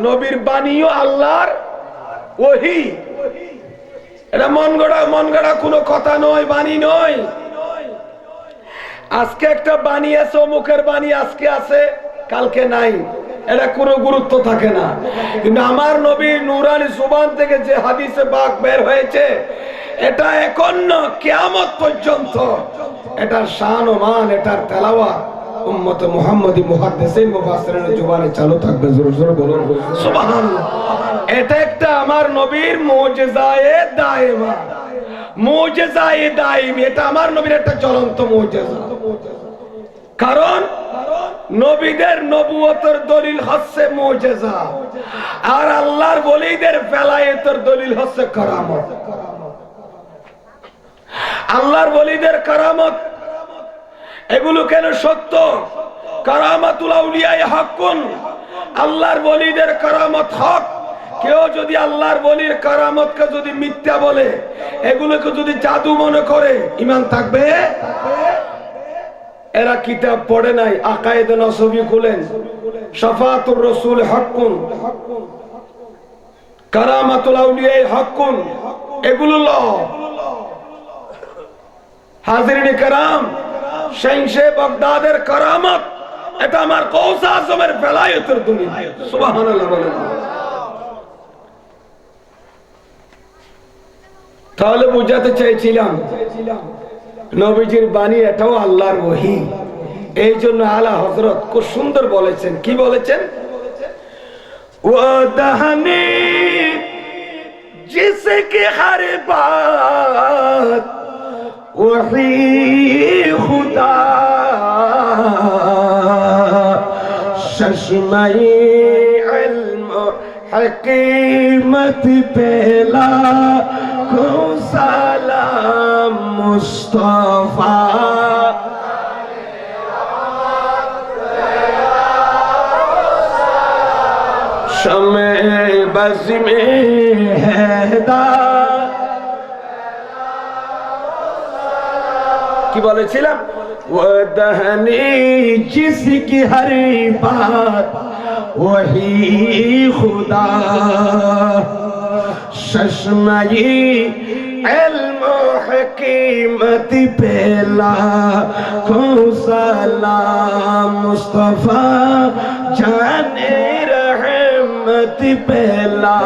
নবীর বাণীও আল্লাহর ওহী। এটা মন গড়া কোনো কথা নয়, বাণী নয়। আজকে একটা বাণী আছে, অমুকের বাণী আজকে আছে কালকে নাই, এটা কোনো গুরুত্ব থাকে না। কিন্তু আমার নবীর নূরানি জুবান থেকে যে হাদিসে পাক বের হয়েছে, এটা এখন না কিয়ামত পর্যন্ত এটার শান ও মান, এটার তেলাওয়াত উম্মতে মুহাম্মদী মুহাদ্দিসিন মুফাসসিরিনের জবানে চালু থাকবে। জোরে জোরে বলুন সুবহানাল্লাহ। এটা একটা আমার নবীর মুজিজায়ে দাইমা, মুজিজায়ে দাইমি। এটা আমার নবীর একটা জ্বলন্ত মুজিজা। কারণ নবীদের নবুয়তের দলিল হচ্ছে মুজিজা, আর আল্লাহর ওলিদের বেলায়েতের দলিল হচ্ছে কারামত। আল্লাহর ওলিদের কারামত এগুলো কেন সত্য? কারামাতুল আউলিয়ায়ে হকুন, আল্লাহর ওলিদের কারামত হক। কেউ যদি আল্লাহর ওলির কারামতকে যদি মিথ্যা বলে, এগুলোকে যদি জাদু মনে করে, ঈমান থাকবে? এরা কিতাব পড়ে নাই, আকায়েদে নসবী খুলেন, শাফাআতুর রাসূল হকুন, কারামাতুল আউলিয়ায়ে হকুন, এগুলো ল। হাজিরিনে কেরাম, শাইখে বাগদাদের কারামত, এটা আমার গৌস আজমের বেলায়েতের দলিল। সুবহানাল্লাহ বলেন। তাহলে বুঝাতে চাইছিলাম নবীজির বাণী এটাও আল্লাহর ওহী। এই জন্য আলা হযরত খুব সুন্দর বলেছেন। কি বলেছেন? ওয়া দাহানি জিসকে হর বাত ওহী খুদা চশমায়ে ইলম হকীমত পেলা को सलाम मुस्तफा शमे बज़ में हैदार। কি বলেছিলাম? ওয়াদাহনি জিসকি হর বাত ওহি খুদা চশমায়ে ইলম হকীমত পেলা কো সালাম মুস্তফা জানে রহমত পেলা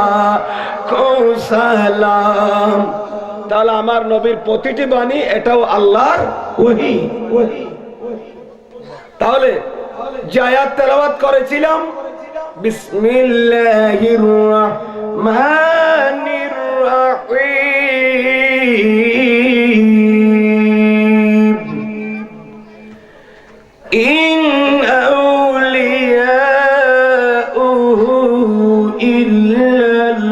কো সালাম। তাহলে আমার নবীর প্রতিটি বাণী এটাও আল্লাহর ওহী। তাহলে যে আয়াত তেলাওয়াত করেছিলাম, বিসমিল্লাহির রহমানির রহিম, ইন আউলিয়াউহু ইল্লাল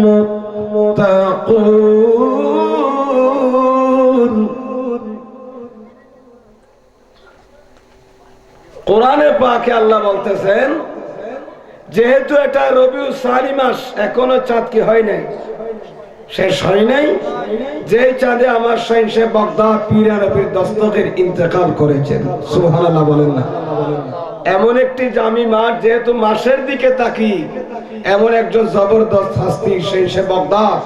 মুত্তাকুন। কোরআনে পাকে আল্লাহ বলতেছেন, যেহেতু এটা রবিউল সানি মাস, এখনো চাঁদ কি হয় নাই, শেষ হয় নাই, যে চাঁদে আমার শাইখে বাগদাদ পীর আরবির দস্তকের ইন্তেকাল করেছেন। সুবহানাল্লাহ বলেন না? এমন একটি জামি মাস, যেহেতু মাসের দিকে তাকি, এমন একজন জবরদস্ত হাস্তি শাইখে বাগদাদ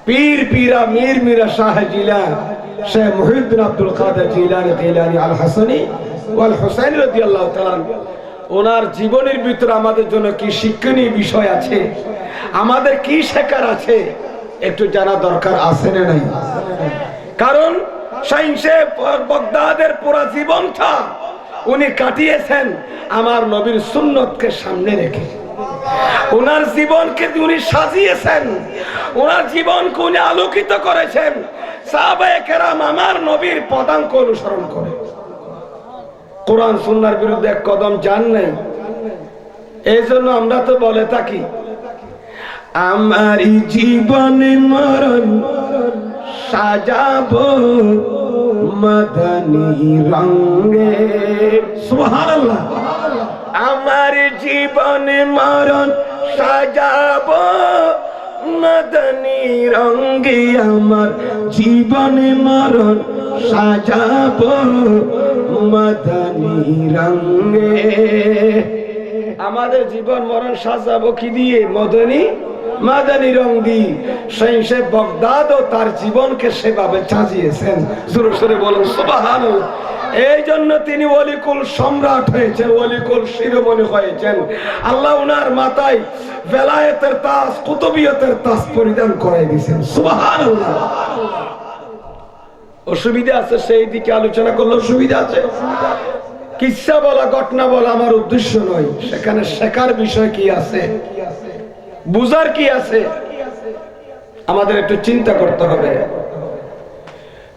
পীর পীরা মীর মিরা শাহ জিলান শেখ মুহিউদ্দিন আব্দুল কাদের জিলানী গিলানী আল হাসানী ওয়াল হুসাইনী রাদিয়াল্লাহু তাআলা, ওনার জীবনের ভিতরে আমাদের জন্য কি শিক্ষণীয় বিষয় আছে, আমাদের কি শেখার আছে, একটু জানা দরকার আছে না নাই? কারণ শাইখে বাগদাদের পুরো জীবনটা উনি কাটিয়েছেন আমার নবীর সুন্নতকে সামনে রেখে। ওনার জীবনকে উনি সাজিয়েছেন, ওনার জীবনকে উনি আলোকিত করেছেন সাহাবায়ে কেরাম আমার নবীর পদাঙ্ক অনুসরণ করে। কোরআন সুন্নাহর বিরুদ্ধে এক কদম যান নাই। এই জন্য আমরা তো বলে থাকি, আমার জীবন মরণ সাজাবো মদনী রঙে। সুবহানাল্লাহ। আমার জীবন মরণ সাজাবো মদনী রঙে, আমার জীবন মরণ সাজাবো মদনী রঙে। আমাদের জীবন মরণ সাজাবো কি দিয়ে? মাদানী রং দিয়ে। সেই বগদাদ ও তার জীবনকে সেভাবে সাজিয়েছেন। জোরে সোরে বলুন সুবহানাল্লাহ। এই জন্য তিনি ওলিকুল সম্রাট হয়েছেন, ওলিকুল শিরোমণি হয়েছেন। আল্লাহ উনার মাথায় বেলায়েতের তাজ, কুতুবিয়তের তাজ পরিধান করে দিয়েছেন। সুবহানাল্লাহ। অসুবিধা আছে সেই দিকে আলোচনা করলে অসুবিধা আছে? কিচ্ছা বলা, ঘটনা বলা আমার উদ্দেশ্য নয়। সেখানে শেখার বিষয় কি আছে, বুঝার কি আছে, আমাদের একটু চিন্তা করতে হবে।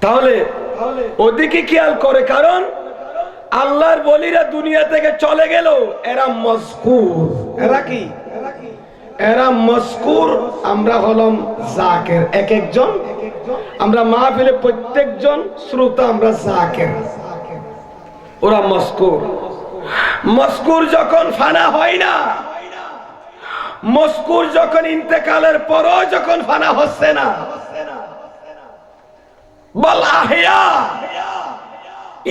তাহলে ওদিকে খেয়াল করে, কারণ আল্লাহর বলিরা দুনিয়া থেকে চলে গেল, এরা মজকুর। এরা কি? এরা মজকুর। আমরা হলাম জাকের। এক একজন আমরা মাহফিলে প্রত্যেকজন শ্রোতা আমরা জাকের, ওরা মজকুর। মজকুর যখন ফানা হয় না, মজকুর যখন ইন্তেকালের পরও যখন ফানা হচ্ছে না, বল আহিয়া,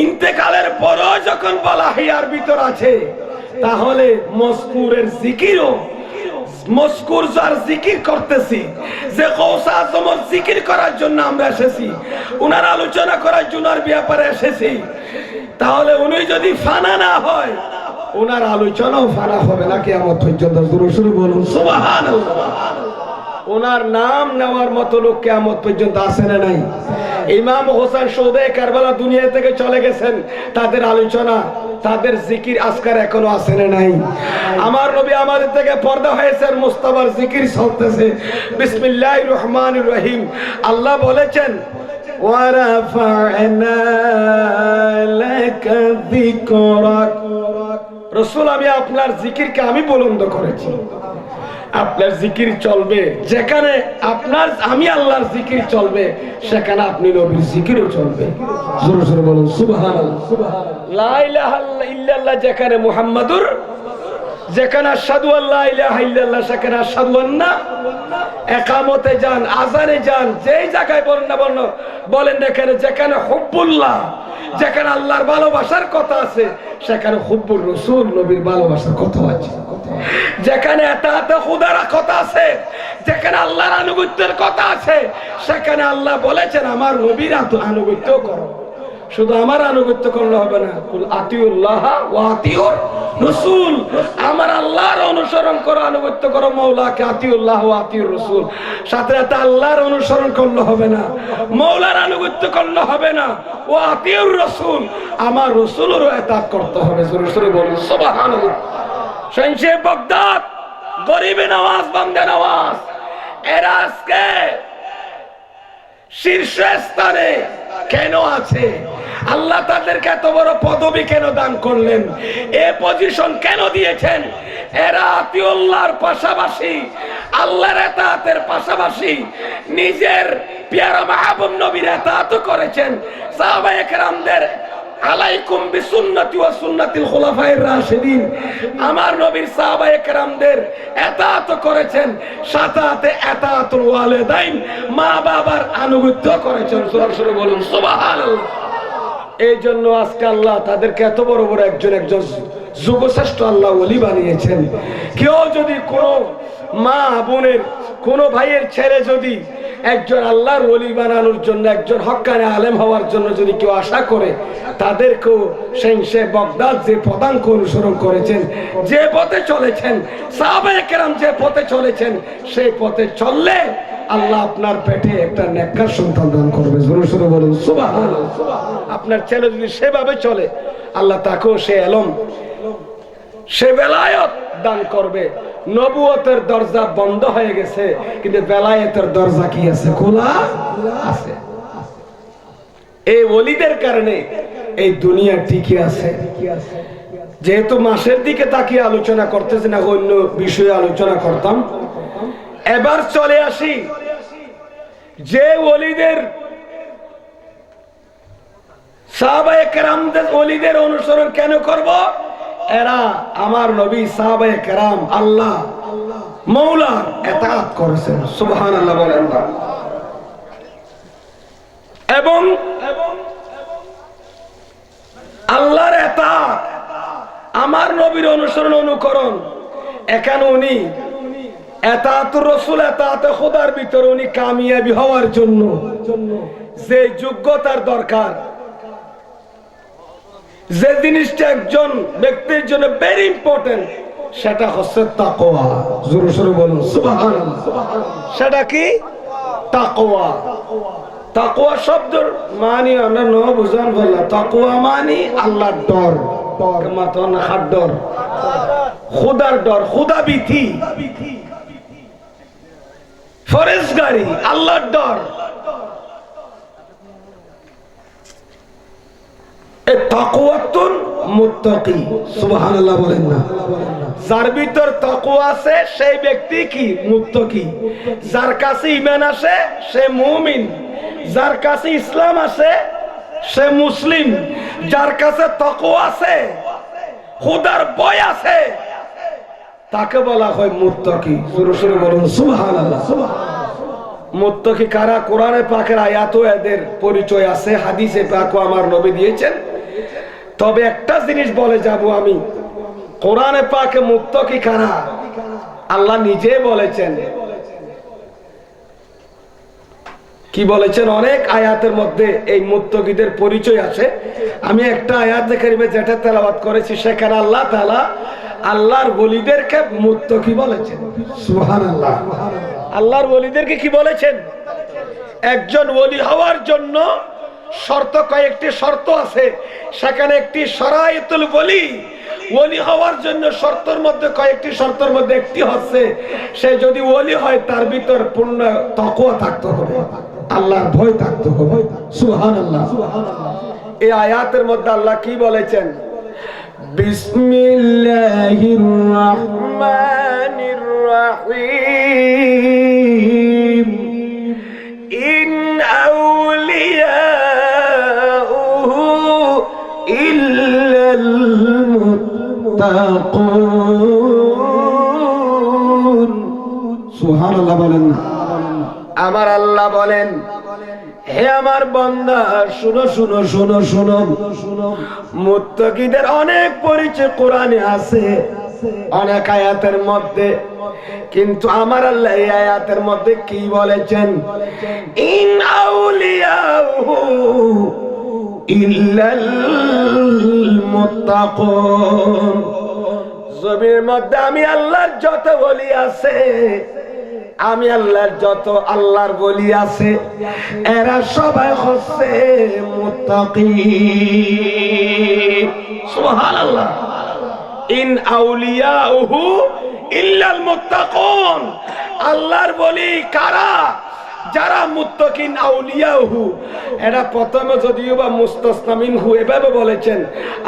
ইন্তেকালের পরও যখন বল আহিয়ার ভিতর আছে, তাহলে মজকুরের জিকিরও, মজকুর যার জিকির করতেছি, যে গৌসে আজমের জিকির করার জন্য আমরা এসেছি, উনার আলোচনা করার জন্য আর ব্যাপারে এসেছি, তাহলে উনি যদি ফানা না হয়, উনার আলোচনাও ফানা হবে না কিয়ামত পর্যন্ত। জোরে সোরে বলুন সুবহানাল্লাহ। ওনার নাম নেওয়ার মতো লোক কিয়ামত পর্যন্ত আছে না নাই? ইমাম হোসেন শহীদে কারবালা দুনিয়া থেকে চলে গেছেন, তাদের আলোচনা, তাদের জিকির আজকার এখনো আছে না নাই? আমার নবী আমাদের থেকে পর্দা হয়েছেন, মুস্তাফার জিকির চলতেছে। বিসমিল্লাহির রহমানির রহিম। আল্লাহ বলেছেন, ওয়ারাফা'না লাকা যিকরাক। রাসূল, আমি আপনার জিকিরকে আমি বুলন্দ করেছি। আপনার জিকির চলবে যেখানে আপনার, আমি আল্লাহর জিকির চলবে সেখানে আপনি নবীর জিকিরও চলবে। জোরে জোরে বলুন সুবহানাল্লাহ। লা ইলাহা ইল্লাল্লাহ যেখানে, মুহাম্মাদুর যেখানে, আশহাদু আল্লা ইলাহা ইল্লাল্লাহ সেখানে আশহাদু আন্না, ইকামতে যান, আযানে যান, যেই জায়গায় বলেন না বলেন এখানে, যেখানে হুব্বুল্লাহ, যেখানে আল্লাহর ভালোবাসার কথা আছে, সেখানে হুব্বুর রাসূল, নবীর ভালোবাসার কথা আছে। যেখানে এতাআতে খুদার কথা আছে, যেখানে আল্লাহর আনুগত্যের কথা আছে, সেখানে আল্লাহ বলেছেন আমার নবীর আনুগত্য করো। শুধু আমার আনুগত্য করলে হবে না, কুল আতিউল্লাহ ওয়া আতিউর রাসূল, আমার আল্লাহর অনুসরণ করো, আনুগত্য করো মাওলাকে, আতিউল্লাহ ওয়া আতিউর রাসূল। সাথে সাথে আল্লাহর অনুসরণ করলে হবে না, মাওলার আনুগত্য করলে হবে না, ওয়া আতিউর রাসূল, আমার রাসূলেরও ইতাআত করতে হবে। জোরে জোরে বলুন সুবহানাল্লাহ। শহীদ বাগদাদ, গরিবে নওয়াজ, বান্দে নওয়াজ, এরা আজকে শীর্ষস্থানে কেন আছে? আল্লাহ তাদেরকে এত বড় পদবি কেন দান করলেন? এ পজিশন কেন দিয়েছেন? এরা আতিউল্লাহর পাশাপাশি, আল্লাহর ইতাআতের পাশাপাশি নিজের প্যারা মাহবুব নবীর ইতাআত করেছেন। সাহাবায়ে কেরামদের আলাইকুম বিসুন্নতি ওয়া সুন্নাতিল খুলাফায়ে রাশিদিন, আমার নবীর সাহাবায়ে কেরামদের ইতাআত করেছেন, সাথে সাথে ইতাআতুল ওয়ালিদাইন, মা বাবার আনুগত্য করেছেন। সরাসরি বলুন সুবহানাল্লাহ। এই জন্য আজকে আল্লাহ তাদেরকে এত বড় বড় একজন যুগশ্রেষ্ঠ আল্লাহ ওলি বানিয়েছেন। কেউ যদি কোনো মা বোনের, কোনো ভাইয়ের ছেলে যদি একজন আল্লাহর ওলি বানানোর জন্য, একজন হক্কানে আলেম হওয়ার জন্য যদি কেউ আশা করে, তাদেরকেও সে বাগদাদ যে পদাঙ্ক অনুসরণ করেছেন, যে পথে চলেছেন, সাহাবায়ে কেরাম যে পথে চলেছেন, সেই পথে চললে আল্লাহ আপনার পেটে একটা নেককার সন্তান দান করবে। জোরে জোরে বলুন সুবহানাল্লাহ। আপনার ছেলে যদি সেভাবে চলে, আল্লাহ তাকেও সে এলম, সে বেলায়েত দান করবে। নবুয়তের দরজা বন্ধ হয়ে গেছে, কিন্তু বেলায়েতের দরজা কি আছে? খোলা আছে। এই ওলিদের কারণে এই দুনিয়া টিকে আছে। যেহেতু মাসের দিকে তাকিয়ে আলোচনা করতেছি না, অন্য বিষয়ে আলোচনা করতাম। এবার চলে আসি যে ওলিদের, সাহাবায়ে কেরামদের ওলিদের অনুসরণ কেন করব? এরা আমার নবী, সাহাবায়ে কেরাম, আল্লাহ মাওলার ইতাআত করেছেন। সুবহানাল্লাহ বলেন। এবং আল্লাহর ইতাআত, আমার নবীর অনুসরণ অনুকরণ। এখানে উনি এতাতুর রাসূল এতাতে খোদার ভিতরে উনি কামিয়াবি হওয়ার জন্য যে যোগ্যতার দরকার, যে জিনিসটা একজন ব্যক্তির জন্য ভেরি ইম্পর্টেন্ট, সেটা হচ্ছে তাকওয়া। জোরে জোরে বলুন সুবহানাল্লাহ। সেটা কি? তাকওয়া। তাকওয়া শব্দের মানে আমরা ন বুঝান বললাম। তাকওয়া মানে আল্লাহর ডর, মাতন হাত ডর, খোদার ডর, খোদা ভীতি, ফরেজগারি, আল্লাহর ডর। এই তাকওয়াতুন মুত্তাকি। সুবহানাল্লাহ বলেন না। যার ভিতর তাকওয়া আছে সেই ব্যক্তি কি? মুত্তাকি। যার কাছে ঈমান আছে সে মুমিন, যার কাছে ইসলাম আছে সে মুসলিম, যার কাছে তাকওয়া আছে, খোদার ভয় আছে, তাকে বলা হয় মুত্তাকি। জোরে জোরে বলুন সুবহানাল্লাহ। মুত্তাকি কারা? কোরআনে পাকের আয়াতও এদের পরিচয় আছে, হাদিসে পাকও আমার নবী দিয়েছেন। তবে একটা জিনিস বলে যাব আমি, কোরআনে পাকে মুত্তাকি কারা আল্লাহ নিজে বলেছেন। কি বলেছেন? অনেক আয়াতের মধ্যে এই মুত্তাকিদের পরিচয় আছে। আমি একটা আয়াত কারিমে যেটা তেলাওয়াত করেছি সেখানে আল্লাহ তাআলা আল্লাহর ওলিদেরকে মুত্তাকি বলেছেন। সুবহানাল্লাহ। আল্লাহর ওলিদেরকে কি বলেছেন? একজন ওলি হওয়ার জন্য শর্ত, কয়েকটি শর্ত আছে। সেখানে একটি শরাইতুল ওলি, ওলি হওয়ার জন্য শর্তের মধ্যে কয়েকটি শর্তের মধ্যে একটি হচ্ছে সে যদি ওলি হয় তার ভিতর পূর্ণ তাকওয়া থাকতে হবে, আল্লাহর ভয় থাকতে হবে। সুবহানাল্লাহ। এই আয়াতের মধ্যে আল্লাহ কি বলেছেন? বিসমিল্লাহির রাহমানির রাহিম। ইন আউলিয়াউহু ইল্লাল মুত্তাকুন। সুবহানাল্লাহ বলেন না। আমার আল্লাহ বলেন, হে আমার বান্দা শুনো শুনো শুনো শুনো, মুত্তাকিদের অনেক পরিচয় কোরআনে আছে, অনেক আয়াতের মধ্যে। কিন্তু আমার আল্লাহ এই আয়াতের মধ্যে কি বলেছেন? ইন আউলিয়াহু ইল্লাল মুত্তাকুন। জমিনের মধ্যে আমি আল্লাহর যত ওলি আছে, আমি আল্লাহর যত আল্লাহর ওলি আছে, এরা সবাই হচ্ছে মুত্তাকি। সুবহানাল্লাহ। ইন আউলিয়াউহু ইল্লাল মুত্তাকুন। আল্লাহর ওলি কারা? যারা মুত্তাকিন আউলিয়াউহু। এরা প্রথমে যদিও বা মুস্তাসনা মিনহু এভাবে বলেছেন,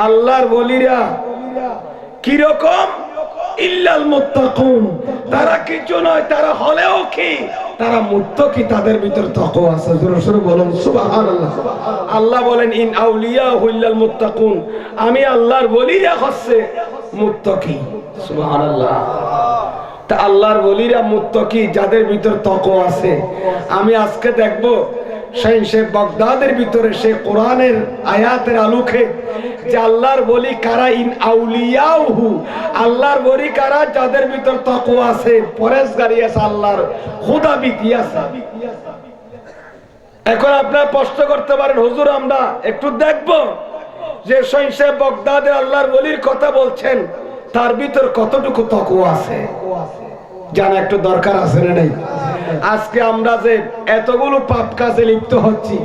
আল্লাহর ওলিরা কি রকম? ইল্লাল মুত্তাকুন। তারা কিছু নয়, তারা হলেও কি? তারা মুত্তাকি, তাদের ভিতর তাকওয়া আছে। জোরে জোরে বলুন সুবহানাল্লাহ। আল্লাহ বলেন ইন আউলিয়াহু ইল্লাল মুত্তাকুন, আমি আল্লাহর ওলিরা হচ্ছে মুত্তাকি। সুবহানাল্লাহ। তা আল্লাহর ওলিরা মুত্তাকি, যাদের ভিতর তাকওয়া আছে। আমি আজকে দেখব শাইখ বাগদাদের ভিতরে সে কোরআনের আয়াতের আলোকে যে আল্লাহর ওলি কারা। ইন আউলিয়াউহু, আল্লাহর ওলি কারা? যাদের ভিতর তাকওয়া আছে, পরেজগারি আছে, আল্লাহর খোদাভীতি আছে। এখন আপনারা প্রশ্ন করতে পারেন, হুজুর আমরা একটু দেখব যে শাইখ বাগদাদের আল্লাহর ওলির কথা বলছেন, তার ভিতর কতটুকু তাকওয়া আছে জানা একটু দরকার আছে না নাই? আজকে আমরা যে এতগুলো পাপ কাজে লিপ্ত হচ্ছি,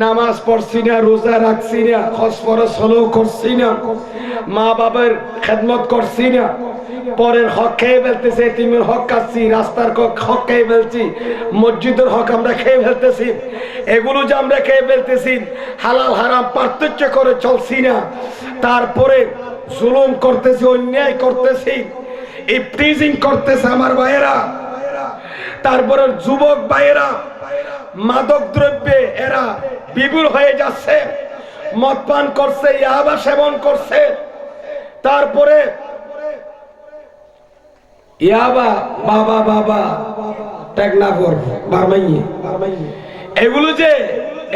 নামাজ পড়ছি না, রোজা রাখছি না, হজ ফরজ হলো করছি না, মা বাবার খেদমত করছি না, পরের হক খেয়ে ফেলতেছি, এতিমের হক খাচ্ছি, রাস্তার হক খেয়ে ফেলছি, মসজিদের হক আমরা খেয়ে ফেলতেছি। এগুলো যে আমরা খেয়ে ফেলতেছি, হালাল হারাম পার্থক্য করে চলছি না, তারপরে জুলুম করতেছি, অন্যায় করতেছি, ইফটিজিং করতেছে আমার ভাইয়েরা। তারপরে যুবক ভাইয়েরা মাদক দ্রব্যে এরা বিভোর হয়ে যাচ্ছে, মদ পান করছে, ইয়াবা সেবন করছে, তারপরে ইয়াবা বাবা বাবা টেকনাফর বারমাইয়ে, এগুলো যে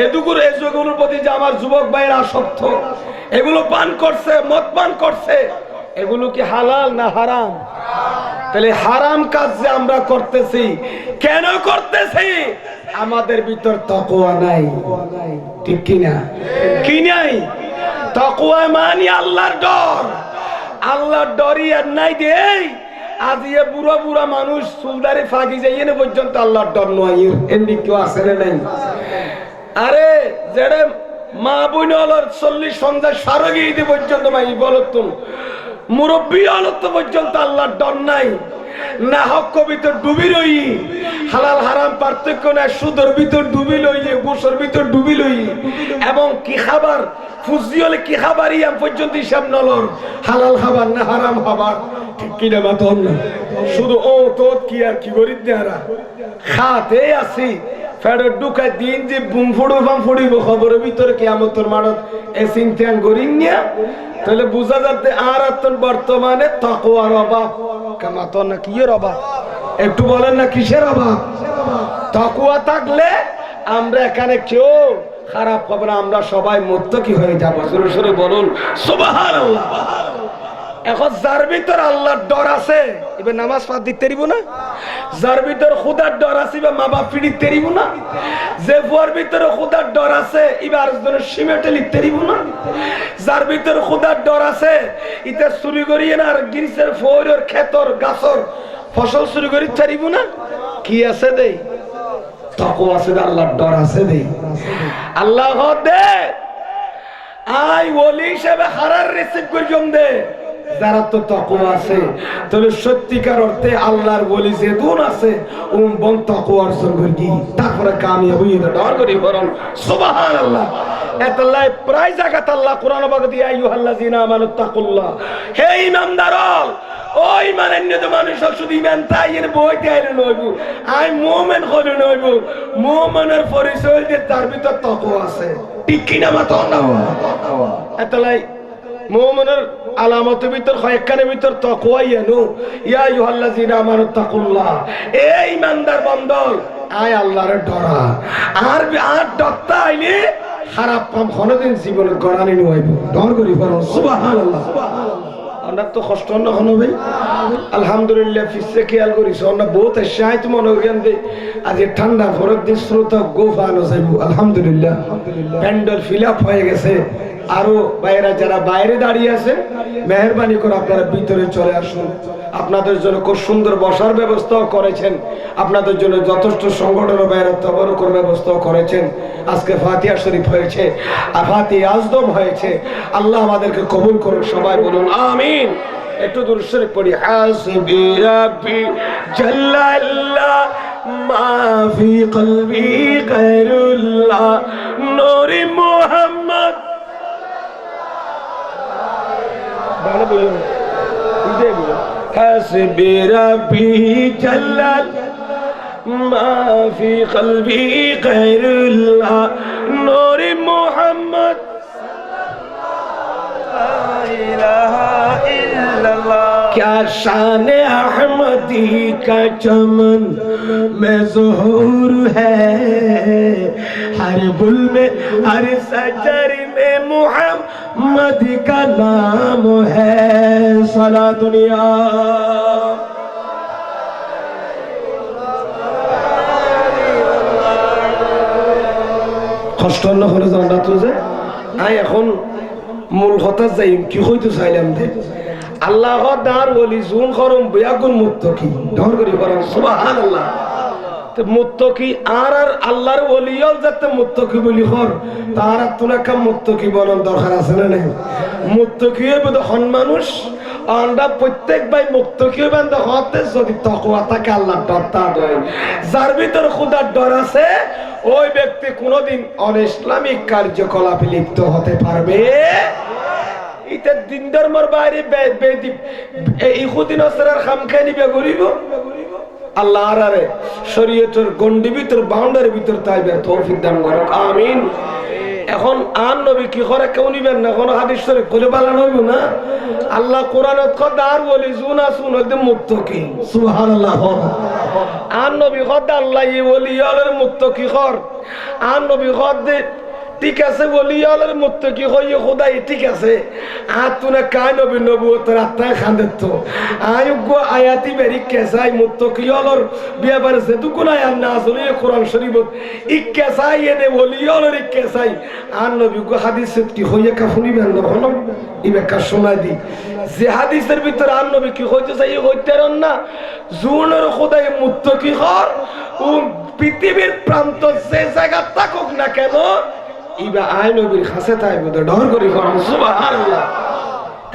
এগুলোর প্রতি যে আমার যুবক ভাইয়েরা আসক্ত, এগুলো পান করছে, মদ পান করছে, এগুলো কি হালাল না হারাম? তাহলে হারাম কাজ যে আমরা করতেছি, কেন করতেছি? আমাদের ভিতর তাকওয়া নাই, ঠিক কিনা? কি নাই? তাকওয়া মানে আল্লাহর ডর। আল্লাহর ডরই আর নাই দে। আজ ইয়ে বুড়া বুড়া মানুষ চুলদারি ফাঁকি যাইয়ে না পর্যন্ত আল্লাহর ডর নয়, এমনি কেউ আছে না নাই? আরে যেটা মা বোন হলার 40 সন্ধ্যা সারগি ঈদে পর্যন্ত ভাই বলত মুরব্বী হলত পর্যন্ত আল্লাহর ডর নাই। না হক ভিতর ডুবি রই, হালাল হারাম পার্থক্য না, সুদের ভিতর ডুবি লই, গোসর ভিতর ডুবি লই, এবং কি খাবার ফুজি হলে কি খাবার ইয়াম পর্যন্ত হিসাব নলর, হালাল খাবার না হারাম খাবার, ঠিক কিনা মাতন না? শুধু ও তো কি আর কি করি দেহারা খাতে আসি ফেরত ঢুকায় দিন যে বুম ফুড়ো বাম ফুড়িব খবরের ভিতরে কিয়ামতের মাঠত এ চিন্তান করি না। তাহলে বোঝা যাচ্ছে আর বর্তমানে তাকওয়ার অভাব। কামাতন না কি এর অভাব? একটু বলেন না কিসের অভাব? তাকওয়া থাকলে আমরা এখানে কেউ খারাপ হবে না, আমরা সবাই মুত্তাকি হয়ে যাব। জোরে জোরে বলুন সুবহানাল্লাহ। এখন যার ভিতর আল্লাহর ডর আছে এবার নামাজ পাঠ দিতে পারিব না? যার ভিতর খুদার ডর আছে বা মা বাপ ফিরিতে পারিব না? যে বুয়ার ভিতরে খুদার ডর আছে এবার আরেকজনের সিমেটে লিখতে পারিব না? যার ভিতর খুদার ডর আছে ইতে চুরি করিয়ে না আর গিরিসের ফোরের ক্ষেতর গাছর ফসল চুরি করি পারিব না? কি আছে দেই? তাকওয়া আছে, আল্লাহর ডর আছে দেই। আল্লাহ দে আই ওলি হিসেবে হারার রিসিভ করি জম দে। যারা তো তাকওয়া আছে, তাহলে সত্যিকার অর্থে আল্লাহর ওলি যে গুণ আছে বন তাকওয়া অর্জন করি, তারপরে কামিয়াব হই না। ডর করি বরং সুবহানাল্লাহ। এতলাই প্রায় জায়গাতে আল্লাহ কোরআন পাকে দিয়া আইয়ুহাল্লাযিনা আমানুত্তাকুল্লাহ, হে ঈমানদারল, ও ঈমানান্বিত মানুষ শুধু ঈমান তাইয়ের বইতে আইলে নইব, আই মুমিন হলে নইব। মুমিনের পরিচয় যে তার ভিতর তাকওয়া আছে, ঠিক কিনা মাতন না? এতলাই মুমিনের আলামতের ভিতর কয়েকখানের ভিতর তাকওয়া ইয়ানু, ইয়া আইয়ুহাল্লাযিনা আমানুত্তাকুল্লাহ, এ ঈমানদার বান্দা আয় আল্লাহর ডরা। আর ডরতা আইলে খারাপ কাম কোনদিন জীবনে গড়ানি নইব। ডর করি বলো সুবহানাল্লাহ। আমরা তো কষ্ট না হনো ভাই, আলহামদুলিল্লাহ ফিসে খেয়াল করিস আমরা বহুত শাহিত মনে করেন দে আজ ঠান্ডা ভরত দিন শ্রোতা গোফানো যাইব। আলহামদুলিল্লাহ প্যান্ডেল ফিল আপ হয়ে গেছে। আরো বাইরা যারা বাইরে দাঁড়িয়ে আছেন মেহেরবানি করে আপনারা ভিতরে চলে আসুন। আপনাদের জন্য খুব সুন্দর বসার ব্যবস্থাও করেছেন, আপনাদের জন্য যথেষ্ট সংগঠনের বাইরে তবরকর ব্যবস্থাও করেছেন। আজকে ফাতিহা শরীফ হয়েছে, ফাতিহা আজদম হয়েছে। আল্লাহ আমাদেরকে কবুল করুন, সবাই বলুন আমিন। একটু দুরূদ শরীফ পড়ি। হাসবি রাব্বি জাল্লাল্লাহ মা ফি কলবি গায়রুল্লাহ নূরে মুহাম্মদ। ভালো বলুন। حسبي ربي جلال ما في قلبي غير الله نور محمد لا إله إلا الله। क्या शान अहमदी का चमन में ज़ुहूर है, हर गुल में हर सजर में मुहम्मद का नाम है। सला दुनिया কষ্ট না হলে জানা তো যে আই এখন মূল কথা যাই কি হইতে চাইলাম দে আল্লাহ দার ওলি জুন খরম বিয়াগুন মুত্তাকি ডর করি বলেন সুবহানাল্লাহ। তে মুত্তাকি আর আল্লাহর ওলিয়ল যাতে মুত্তাকি বলি হর তার তুনাকা মুত্তাকি বলন দরকার আছে না নাই? মুত্তাকি বদ হন মানুষ আমরা প্রত্যেক ভাই মুত্তাকি বান্দা হতে যদি তাকওয়া থাকে আল্লাহর ডরটা দেয়। যার ভিতর খোদার ডর আছে ওই ব্যক্তি কোনোদিন অনিসলামিক কার্যকলাপে লিপ্ত হতে পারবে। এটা দিন ধর্মের বাইরে ইহুদি নসরার খামখানি বে করিব আল্লাহ আরে শরীয়তের গন্ডি ভিতর বাউন্ডারি ভিতর তাইবে তৌফিক দান করুক আমিন। এখন আন নবী কি করে কেউ নিবেন না, কোন হাদিস শরীফ খুলে বালান হইব না। আল্লাহ কোরআনত কথা আর বলি জুনা শুন একদম মুত্তাকি সুবহানাল্লাহ। আন নবী কথা আল্লাহ ই ওলি আলের মুত্তাকি কর। আন নবী কথা ঠিক আছে বলি আলার মুত্তাকি হইয়ে খোদাই ঠিক আছে আর তুনা কাই নবী নবুয়তের আত্মায় খান্দের তো আয়োগ্য আয়াতি বেরি কেসাই মুত্তাকি আলার বিয়াবার যেতু কোনাই আর না আসলে কোরআন শরীফত ই কেসাই এনে বলি আলার ই কেসাই আর নবী গো হাদিসত কি হইয়ে কা শুনিবেন না হলো ইবে কা শোনাই দি যে হাদিসের ভিতর আর নবী কি হইতে চাই হইতেরন না জুনের খোদাই মুত্তাকি হর ও পৃথিবীর প্রান্ত যে জায়গা থাকুক না কেন ইবা আয় নবীর কাছে তাইব তো ডর করি করুন সুবহানাল্লাহ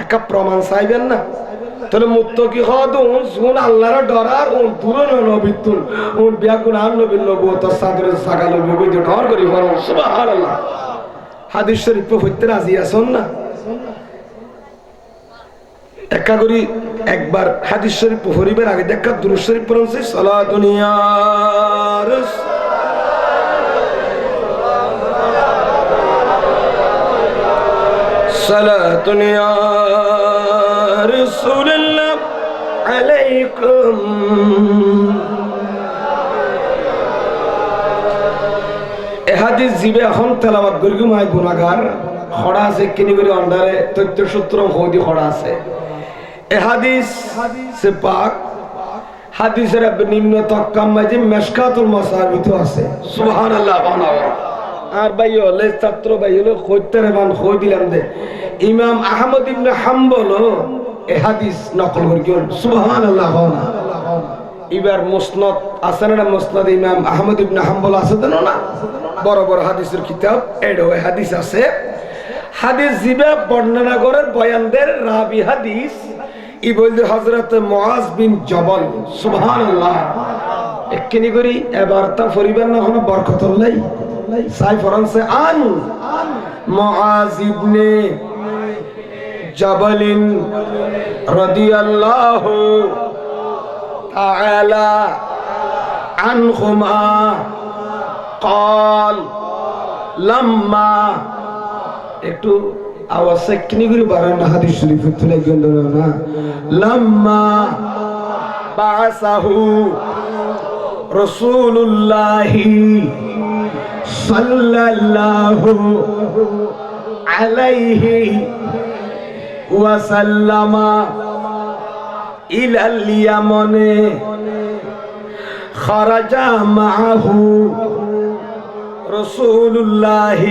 একটা প্রমাণ চাইবেন না তাহলে মুত্তাকি হদুন জুন আল্লাহর ডরার ও দূরন নবীতুন ও বিয়াকুন আর নবীর নবুয়ত সাদরে সাগাল নবী ডর করি করুন সুবহানাল্লাহ হাদিস শরীফ হইতে রাজি আছেন না একা করি একবার হাদিস শরীফ পড়িবার আগে দেখা দুরূদ শরীফ পড়ুন সালাতুন ইয়া রাসূল সালাতুন ইয়া রাসূলুল্লাহ আলাইকুম এ হাদিস জিবে এখন তেলাওয়াত করি মাই গুনাহগার খড়া আছে কিনি করে অন্ডারে তথ্য সূত্র হদি খড়া আছে এ হাদিস সে পাক হাদিসের নিম্ন তক্কাম মাঝে মেশকাতুল মাসাবিত আছে সুবহানাল্লাহ আর ভাই হলে ছাত্র ভাই হলে কইতেরে মান কই দিলাম দে ইমাম আহমদ ইবনে হাম্বল এ হাদিস নকল করিও সুবহানাল্লাহ এবার মুসনাদ আছে না মুসনাদ ইমাম আহমদ ইবনে হাম্বল আছে জানো না বড় বড় হাদিসের কিতাব এডো হাদিস আছে হাদিস জিবে বর্ণনা করার বয়ানদের রাবি হাদিস ই বলতে হযরত মুআজ বিন জবল সুবহানাল্লাহ এককিনি করি এবার তা পরিবার না কোনো বরকতুল্লাহ সাই ফরানসে আন মুআজ ইবনে জবল রাদিয়াল্লাহু তাআলা আনহুমা قال لما একটু আওয়াজ একটু করে বাড়ান না হাদিস শরীফে তুলে গেল না লাম্মা বাসাহু রাসূলুল্লাহ সাল্লাল্লাহু আলাইহি ওয়াসাল্লাম ইলাল ইয়ামানে খারাজা মাআহু রাসূলুল্লাহ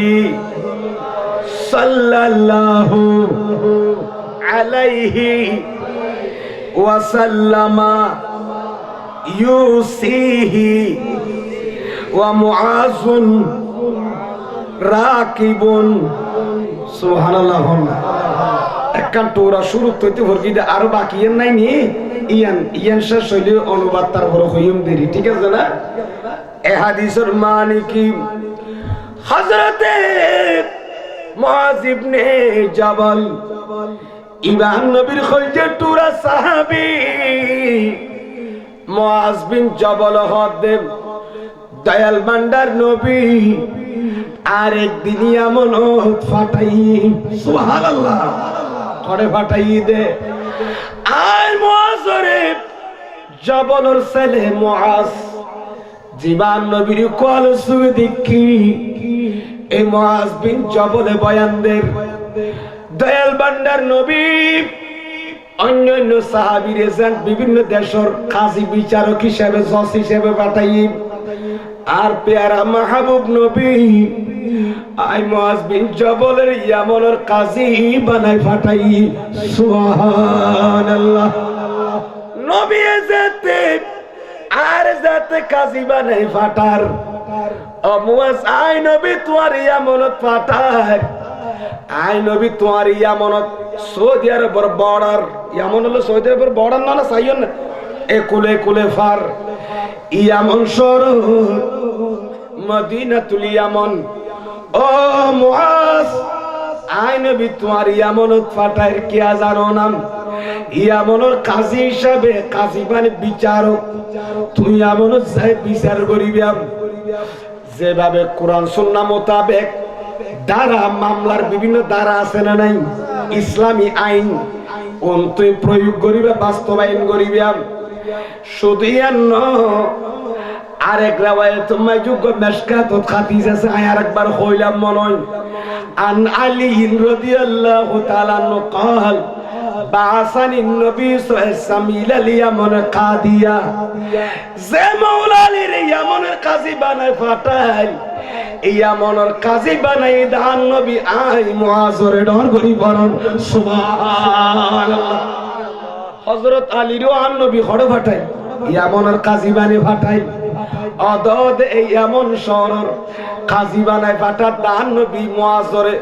সাল্লাল্লাহু আলাইহি ওয়াসাল্লাম ইউসিহি ওয়া মুআযুন রাকিবুন সুবহানাল্লাহ একখান টোরা শুরু হইতে ভরকিতে আরো বাকি এর নাই নি ইয়ান শেষ হইলে অনুবাদ তার বড় হইম দেরি ঠিক আছে না এ হাদিসের মানে কি হযরতে মুআজ ইবনে জাবাল ইমাম নবীর খলজে টুরা সাহাবী মুআজ বিন জাবাল হদেব দয়াল ভান্ডার নবী আরেক দিন এমন ফাটাই সুবহানাল্লাহ করে ফাটাই দে আয় মুআজ রে জাবালর ছেলে মুআজ জীবন নবীর কল সুবে দেখি এই মুআজ বিন জাবাল বয়ানদের দয়াল ভান্ডার নবী অন্যান্য সাহাবীর এজেন্ট বিভিন্ন দেশের কাজী বিচারক হিসেবে জজ হিসেবে পাঠাই আর পেয়ারা মাহবুব নবী আই মুআজ বিন জাবালের ইয়ামানের কাজী বানাই পাঠাই সুবহানাল্লাহ নবী যেতে আর যাতে কাজী বানাই ফাটার ও মুআজ আই নবী তোমার ইয়ামানত ফাটার আই নবী তোমার ইয়ামানত সৌদি আরবের বর্ডার ইয়ামান হলো সৌদি আরবের বর্ডার না চাইও না এ কুলে কুলে ফার ইয়ামান শহর মদিনাতুল ইয়ামান ও মুআজ আই নবী তোমার ইয়ামানত ফাটার কি জানো নাম ইয়ামানের কাজী হিসাবে কাজী মানে বিচারক তুই ইয়ামানত যাই বিচার করিবি যেভাবে কোরআন সুন্নাহ মোতাবেক ধারা মামলার বিভিন্ন ধারা আছে না নাই ইসলামী আইন কোন তুই প্রয়োগ করিবে বাস্তবায়ন করিবে শুধু আরেক রাওয়ায়ে তোমায় যোগ্য মেশকাতুত খাদিস আছে আরেকবার কইলাম মনে হয় আন আলী রাদিয়াল্লাহু তাআলা আনহু قال বাসানি নবী সাল্লাল্লাহু আলাইহি ওয়াসাল্লাম কাদিয়া যে মাওলা আলীর ইয়ামনের কাজী বানায় ফাটাই ইয়ামনের কাজী বানাই দান নবী আই মুআজরে ডর করি বরণ সুবহানাল্লাহ হযরত আলীরও আন নবী খড় ফাটাই ইয়ামনের কাজী বানায় ফাটাই অদদ এই এমন শহরের কাজী বানায় ফাটা দান নবী মুআজরে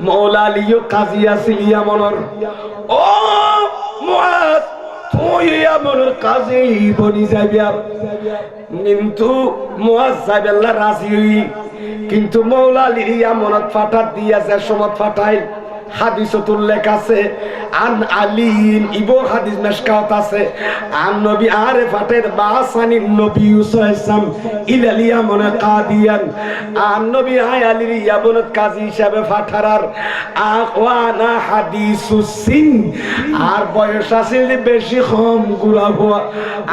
মাওলা আলীও কাজী আছিল ইয়ামনের ও মুআজ তুই ইয়ামনের কাজী বনি যাবি কিন্তু মুআজ যাবেল্লা রাজি হই কিন্তু মাওলা আলীর ইয়ামনত ফাটা দিয়া যে সমত ফাটাই হাদিসত উল্লেখ আছে আন আলীন ইবো হাদিস মেশকাত আছে আন নবী আরে ফাটের বাসানি নবী সাল্লাল্লাহু ইলাল ইয়ামন কাদিয়ান আন নবী আয় আলীর ইয়ামনত কাজী হিসাবে ফাটারার আওয়ানা হাদিসুস সিন আর বয়স আছিল বেশি কম গুলা হওয়া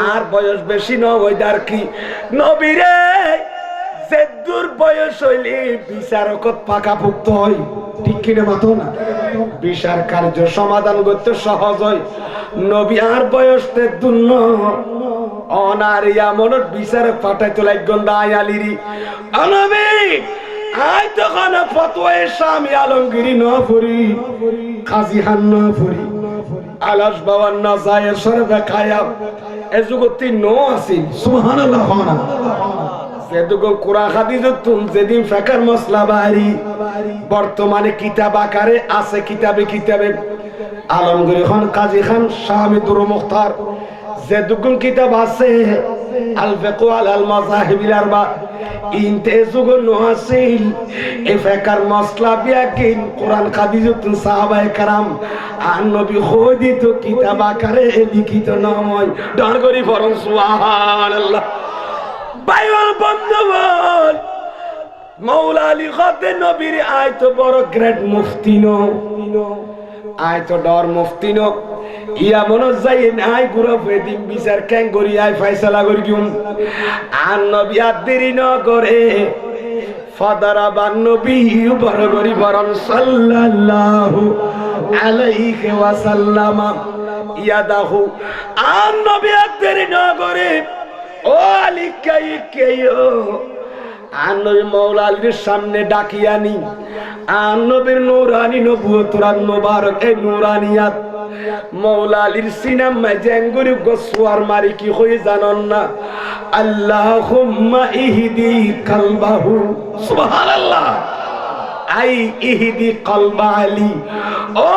আর বয়স বেশি ন হইদার কি নবীরে যে দূর বয়স হইলে বিচারকত পাকাপোক্ত হয় ঠিক কিনা মাতো না বিচার কার্য সমাধান করতে সহজ হয় নবী আর বয়সতে দুন্ন অনারিয়া মনত বিচারক পাঠাইতে লাগন দায় আলিরি অনবী আই তখন ফতোয়া স্বামী আলমগিরি ন ফুরি কাজী হান ন ফুরি আলাস বাবার না যায় সরবে খায়া এ জগতি ন আছিল সুবহানাল্লাহ যেদুগো কুরআন হাদিসতুন যেদিন ফিকর মাসলা বাড়ি বর্তমানে কিতাব আকারে আছে কিতাবে আলমগীর খান কাজী খান শাহমিদুর মুখতার যেদুগো কিতাব আছে আল ফিকহু আল মাযাহিবিল আরবা ইনতে যুগো নহাসিল এ ফিকর মাসলা বিয়াকিন কুরআন হাদিসতুন সাহাবায়ে کرام আর নবী খোদিত কিতাব আকারে লিখিত নয় ডর করি ফরম সুবহানাল্লাহ বাইল বন্ধুগণ মাওলা আলী খাতে নবীর আয় তো বড় গ্রেট মুফতি নো আয় তো ডর মুফতি নো ইয়া মনো যাই নাই গুরু ফেদিম বিচার কেন করি আয় ফয়সালা করি দিউম আর নবী আর দেরি ন করে ফাদারাবান নবী বড় করি বরন সাল্লাল্লাহু আলাইহি ওয়াসাল্লাম ইয়াদাহু আর নবী আর দেরি ন করে ও আলী কেও আর নবী মাওলা আলীর সামনে ডাকিয়ানি আর নবীর নূরানি নবুয়ত মুবারক এই নূরানিয়াত মাওলা আলীর সিনামে জেঙ্গুরি গোসওয়ার মারি কি হই জানেন না আল্লাহুম্মা ইহদি কলবাহু সুবহানাল্লাহ আই ইহদি কলবা আলী ও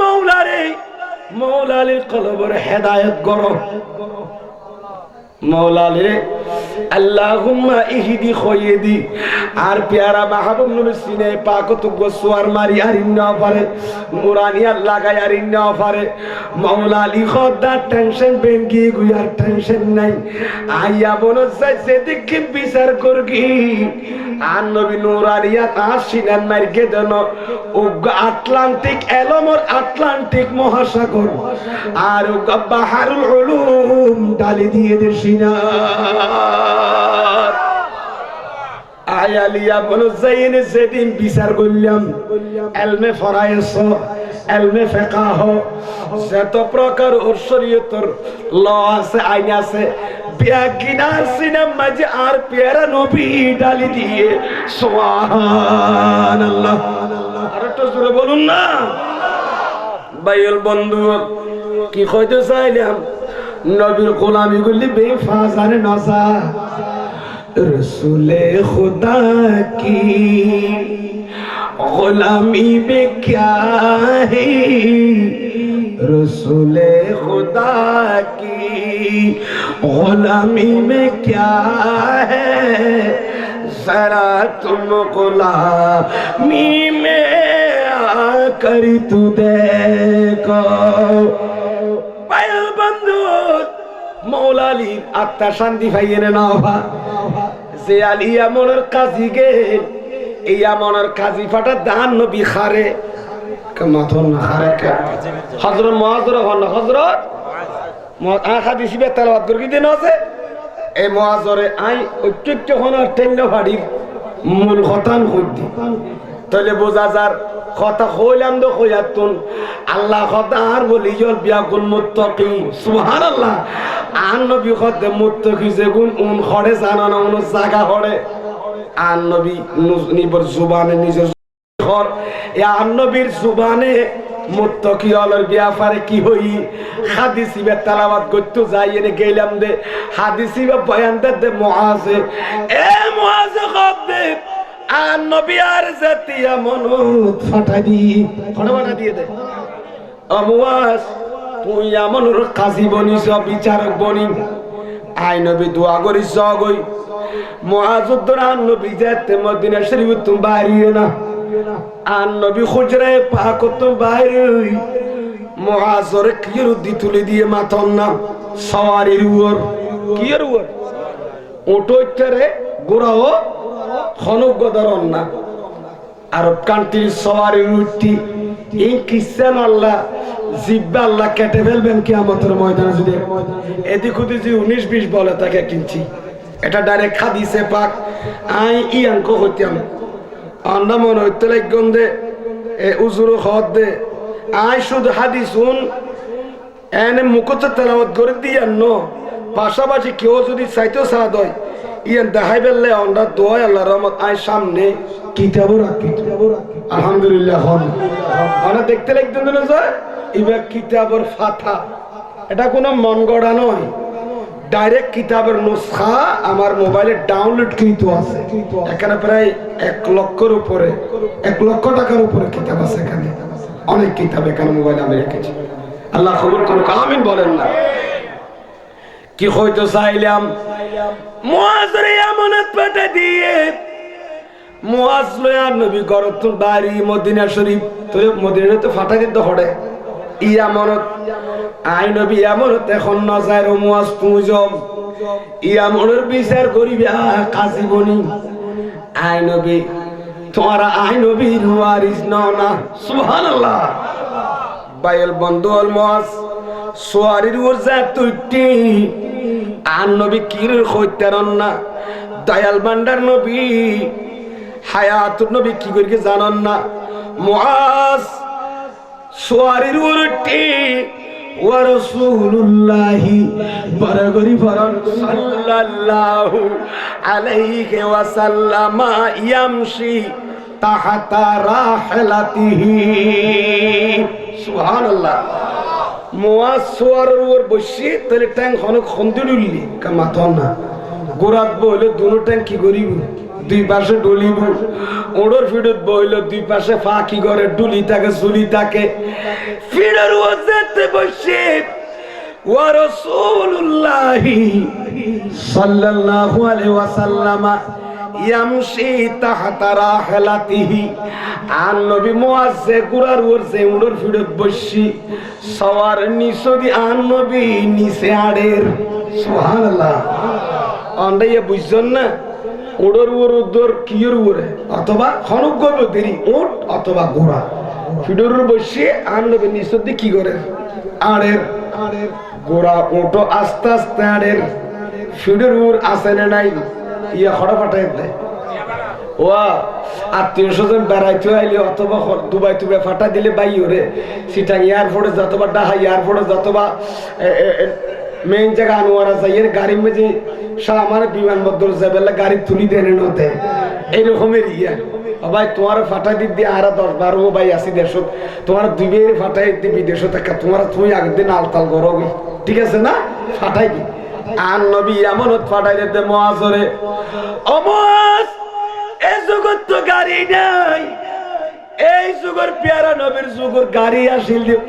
মাওলা রে মাওলা আলীর কলবের হেদায়েত করো মাওলা আলী আল্লাহুম্মা ইহদি খয়দি আর প্যারা মাহবুব নবী সিনে পাকত গোসওয়ার মারি আর ইন্না পারে নুরানিয়া লাগাই আর ইন্না পারে মাওলা আলী খোদা টেনশন বেঙ্গি গুয়ার টেনশন নাই আইয়া বনো যাইছে দেখি বিচার করগি আর নবী নুরানিয়া আসিনান মারকে দেন ও আটলান্টিক এলমর আটলান্টিক মহাসাগর আর ও বাহারুল উলুম ডালি দিয়ে দেশিনা আয়ালিয়া বলো যাইনে যেদিন বিচার করলাম এলমে ফরায়েস এলমে ফিকহ যত প্রকার শরীয়তের ল আছে আইন আছে বিয়াকিনার সিনেমা যে আর পেয়ারা নবী ডালি দিয়ে সুবহানাল্লাহ আর একটু জোরে বলুন না ভাইয়ের বন্ধু কি কইতে চাইলাম নবীর গোলামি গুলি বেফাজানে নজা रसूले खुदा की गुलामी में क्या है रसूले खुदा की गुलामी में क्या है जरा तुम गुलामी में आकर तू देखो बंधु मौला अली आत्मा शांति भाई ने ना যে আলিয়া মনের কাজী গে ইয়া মনের কাজী ফাটা দান নবী খারে মাথন না খারে কে হযরত মুআজ হন হযরত মুআজ হাদিস বে তেলাওয়াত করি দিন আছে এই মুআজরে আই ঐক্য হনার টেন্ড বাড়ির মূল হতান হইতি তাহলে বোঝা যার কথা হইলাম তো হইয়াতুন আল্লাহ কথা আর বলি জল বিয়াকুল মুত্তাকি সুবহানাল্লাহ আর নবী কথা মুত্তাকি যে গুণ উন খড়ে জানা না উন জায়গা হড়ে আর নবী নিবর জুবানে নিজের ঘর এ আর নবীর জুবানে মুত্তাকি আলার ব্যাপারে কি হই হাদিসিবে তেলাওয়াত করতে যাই এনে গেলাম দে হাদিসিবে বয়ান দে মুআজে এ মুআজে কবে আর নবী আর জাতিয়া মনত ফাটা দিয়ে দে মুআজ তুই আমনুর কাজী বনিস বিচারক বনি আই নবী দোয়া করিস গই মুআজুদ্দর আর নবী যেতে মদিনা শরীফ তুম বাইরে না আর নবী খুজরে পাক তো বাইরে মুআজর কির দি তুলে দিয়ে মাথন না সওয়ারির উপর কির উপর ওটোইটারে গোরাও খনক গদরন না আরব কান্ট্রির সওয়ারির উঠতি এই খ্রিস্টান আল্লাহ জিব্বা আল্লাহ কেটে ফেলবেন কিয়ামতের ময়দানে যদি এদিক ওদিক যে 19-20 বলে তাকে কিনছি এটা ডাইরেক্ট হাদিসে পাক আই ইয়াঙ্ক হইতাম আন্না মনে হইতে লাগন্দে এ উজুর হদ দে আই শুধু হাদিসুন এনে মুখতে তেলাওয়াত করে দিয়ান ন পাশাপাশি কেউ যদি চাইতেও সাদ হয় ইয়ান দেখাই বেললে আমরা দোয়া আল্লাহ রহমত আই সামনে কিতাবও রাখি আলহামদুলিল্লাহ হন আমরা দেখতে লাগতেন না স্যার এবার কিতাবের ফাথা এটা কোনো মন গড়া নয় ডাইরেক্ট কিতাবের নুসখা আমার মোবাইলে ডাউনলোড কিন্তু আছে এখানে প্রায় 1 লক্ষের উপরে 1 লক্ষ টাকার উপরে কিতাব আছে এখানে অনেক কিতাব এখানে মোবাইলে আমি রেখেছি আল্লাহ কবুল করুক আমিন বলেন না কি হয়তো চাইলাম মুআজরে আমানত পাঠা দিয়ে মুআজ লয়া নবী গরতুন বাড়ি মদিনা শরীফ তো মদিনা তো ফাটা দিতে হড়ে ই আমানত আই নবী আমানত এখন না যায় মুআজ তুজম ই আমনের বিচার করিবে কাজী বনি আই নবী তোমার আই নবীর ওয়ারিস নাও না সুবহানাল্লাহ বাইল বন্ধু আল মুআজ সোয়ারির ওরজা তুইটি আর নবী কির কইতারন না দয়াল ভান্ডার নবী হায়াতুর নবী কি করি জানান না মুআজ সোয়ারির উরটি ওয়া রাসূলুল্লাহি বরগরি ফরন সাল্লাল্লাহু আলাইহি ওয়া সাল্লামা ইয়ামশি তাহাতা রাহলাতিহি সুবহানাল্লাহ মুআজ সোয়ারের উপর বসি তাহলে ট্যাং হনক খন্দিলুলি কা মাথন না গোরাত বইলে দুনো ট্যাং কি করিব দুই পাশে ডলিব ওড়র ফিডত বইলে দুই পাশে ফাঁকি করে ডুলি থাকে ঝুলি থাকে ফিডর ওজেতে বসে ওয়া রাসূলুল্লাহি সাল্লাল্লাহু আলাইহি ওয়াসাল্লাম ইয়ামশি তাহতা রাহলাতিহি আর নবী মুআজ্জে গুরার ওরজে উড়র ফিডত বসি সওয়ার নিসদি আর নবী নিচে আড়ের সুবহানাল্লাহ অন্ডাইয়া বুঝছেন না ওড়র ওর উদ্দর কিয়র ওরে অথবা খনক গবে দেরি উট অথবা গোরা ফিডর বসি আর নবী নিসদি কি করে আড়ের গোরা উটো আস্তে আস্তে আড়ের ফিডর ওর আসে না নাই ইয়া খড়া ফাটাই দেয় ওয়া আত্মীয় স্বজন বেড়াইতে আইলে অথবা দুবাই তুবে ফাটা দিলে বাই ওরে সেটা এয়ারপোর্টে যতবা ডাহা এয়ারপোর্টে যতবা মেইন জায়গা আনোয়ারা যাই এর গাড়ি মেঝে আমার বিমানবন্দর যাবে গাড়ি তুলি দেন নতে এইরকমের ইয়া ভাই তোমার ফাটা দিক দিয়ে আর 10-12 ভাই আসি দেশ তোমার দুই বের ফাটাই দিয়ে বিদেশ থাকা তোমার তুমি আগের দিন আলতাল করো ঠিক আছে না ফাটাই দি আর নবী আমানত ফাটাই দিতে মুআজরে ও মুআজ এই জগৎ তো গাড়ি নাই এই যুগের পেয়ারা নবীর যুগের গাড়ি আসিল দিয়ে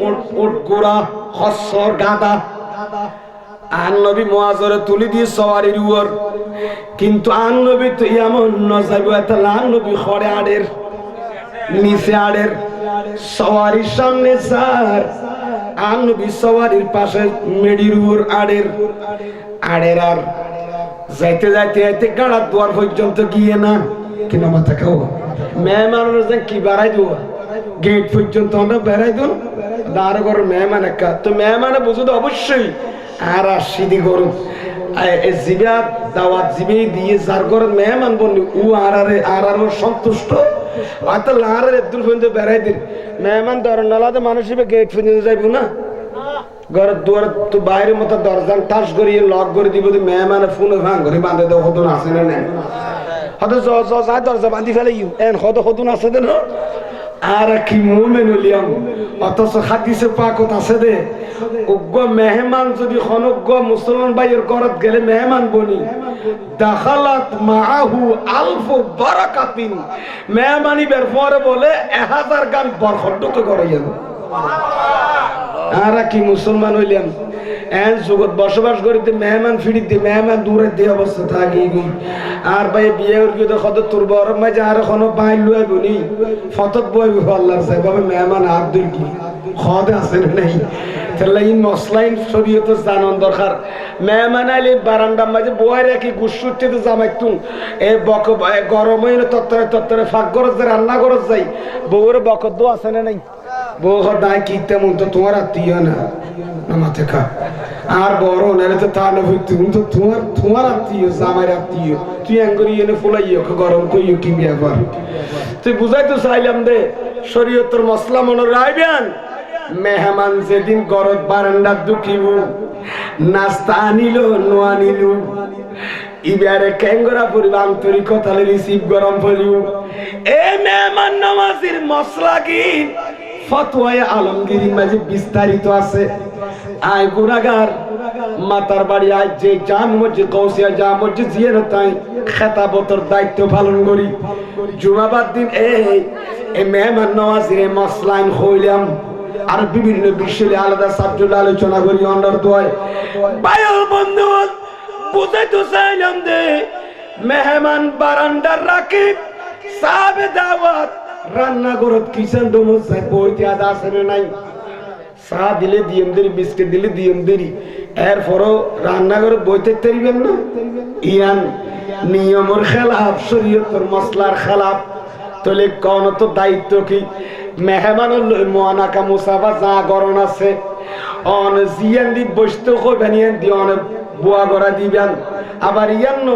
উট গোড়া খচ্চর গাদা আর নবী মুআজরে তুলি দিয়ে সওয়ারির উপর কিন্তু আর নবী তো এমন নজাইব তাহলে আর নবী খড়ে আড়ের নিচে আড়ের সওয়ারির সামনে স্যার আর নবী সওয়ারির পাশে মেডির উপর আড়ের আর যাইতে যাইতে যাইতে গাড়ার দুয়ার পর্যন্ত গিয়ে না কিনা মাথা খাও মেহমানের যে কি বাড়াই দেবো গেট পর্যন্ত আমরা বেড়াই দেন দাঁড় করো মেহমান একা তো মেহমানে বুঝো তো অবশ্যই আর সিধি করুন জিবা দাওয়াত জিবে দিয়ে যার ঘরে মেহমান বন্ধু ও আর সন্তুষ্ট হয়তো লাহারের একদূর পর্যন্ত বেড়াই দিন মেহমান ধরেন নালাতে মানুষ গেট পর্যন্ত যাইব না ঘরের দুয়ার তো বাইরের মতো দরজা টাস করিয়ে লক করে দিব মেহমানে ফোনে ভাঙ করে বাঁধে দেওয়া হতো না আসে না নেই হয়তো যায় দরজা বাঁধি ফেলে এন হয়তো হতো না আছে দেন আর কি মোমেন উলিয়াম অথচ হাদিসে পাকত আছে দে উগ্র মেহমান যদি খনজ্ঞ মুসলমান ভাইয়ের ঘরত গেলে মেহমান বনি দাখালাত মাআহু আলফু বারাকাতিন মেহমানি বের পরে বলে 1000 গান বরকত তো করে যাবে আর কি মুসলমান হইলাম এন জগৎ বসবাস করিতে মেহমান ফিরি দি মেহমান দূরে দিয়ে অবস্থা থাকি আর ভাই বিয়ে করি তো কত তোর বড় মাঝে আর কোনো পাই লুয়াই বনি ফতত বই আল্লাহর সাহেব বাবা মেহমান আব্দুল কি খদ আছে নাই তাহলে এই মসলাইন শরীয়ত জানান দরকার মেহমান আইলে বারান্দার মাঝে বই রাখি গুসুতে তো জামাইতুম এ বক গরম হইলে তত্তরে ফাঁক গরজ রান্না গরজ যাই বউর বকত দো আছে না নাই বউ দায় কি তেমন তো তোমার আত্মীয় না মাথে খা আর বড় নাহলে তো তা না তুমি তো তোমার আত্মীয় আমার আত্মীয় তুই এঙ্গরি এনে ফুলাইও গরম কইও কি ব্যাপার তুই বুঝাই তো চাইলাম দে শরীয়তের মশলা মনে রাখবেন মেহমান যেদিন গরত বারান্দার ঢুকিব নাস্তা আনিল নো আনিল ইবারে কেঙ্গরা পরিব আন্তরিকতালে রিসিভ গরম পড়িব এ মেহমান নওয়াজির মশলা কি ফতোয়ায়ে আলমগীরি মাঝে বিস্তারিত আছে আয় গুনাহগার মাতার বাড়ি আজ যে জামে মসজিদ কৌসিয়া জামে মসজিদ জিয়ারতাই খেতাবতর দায়িত্ব পালন করি জুমাবার দিন এই মেহমান নওয়াজির মসলাইন হইলাম আর বিভিন্ন বিষয়ে আলাদা সাবজেক্ট আলোচনা করি অন্ডার দোয় ভাইও বন্ধু বুঝাইতে চাইলাম দে মেহমান বারান্দার রাকিব সাহাবে দাওয়াত রান্না করত কিচেন রুমে যাই বইতে আদা আছে নাই চা দিলে দিয়েম দেরি বিস্কিট দিলে দিয়েম দেরি এরপরও রান্না করে বইতে পারবেন না ইয়ান নিয়মের খেলাফ শরীয়তের মশলার খেলাফ তাহলে কোন তো দায়িত্ব কি মেহমানের মোয়ানাকা মুসাফা যা গরণ আছে অন জিয়ান দি বসতে কইবেন ইয়ান দি অন বুয়া গড়া দিবেন আবার ইয়ান ন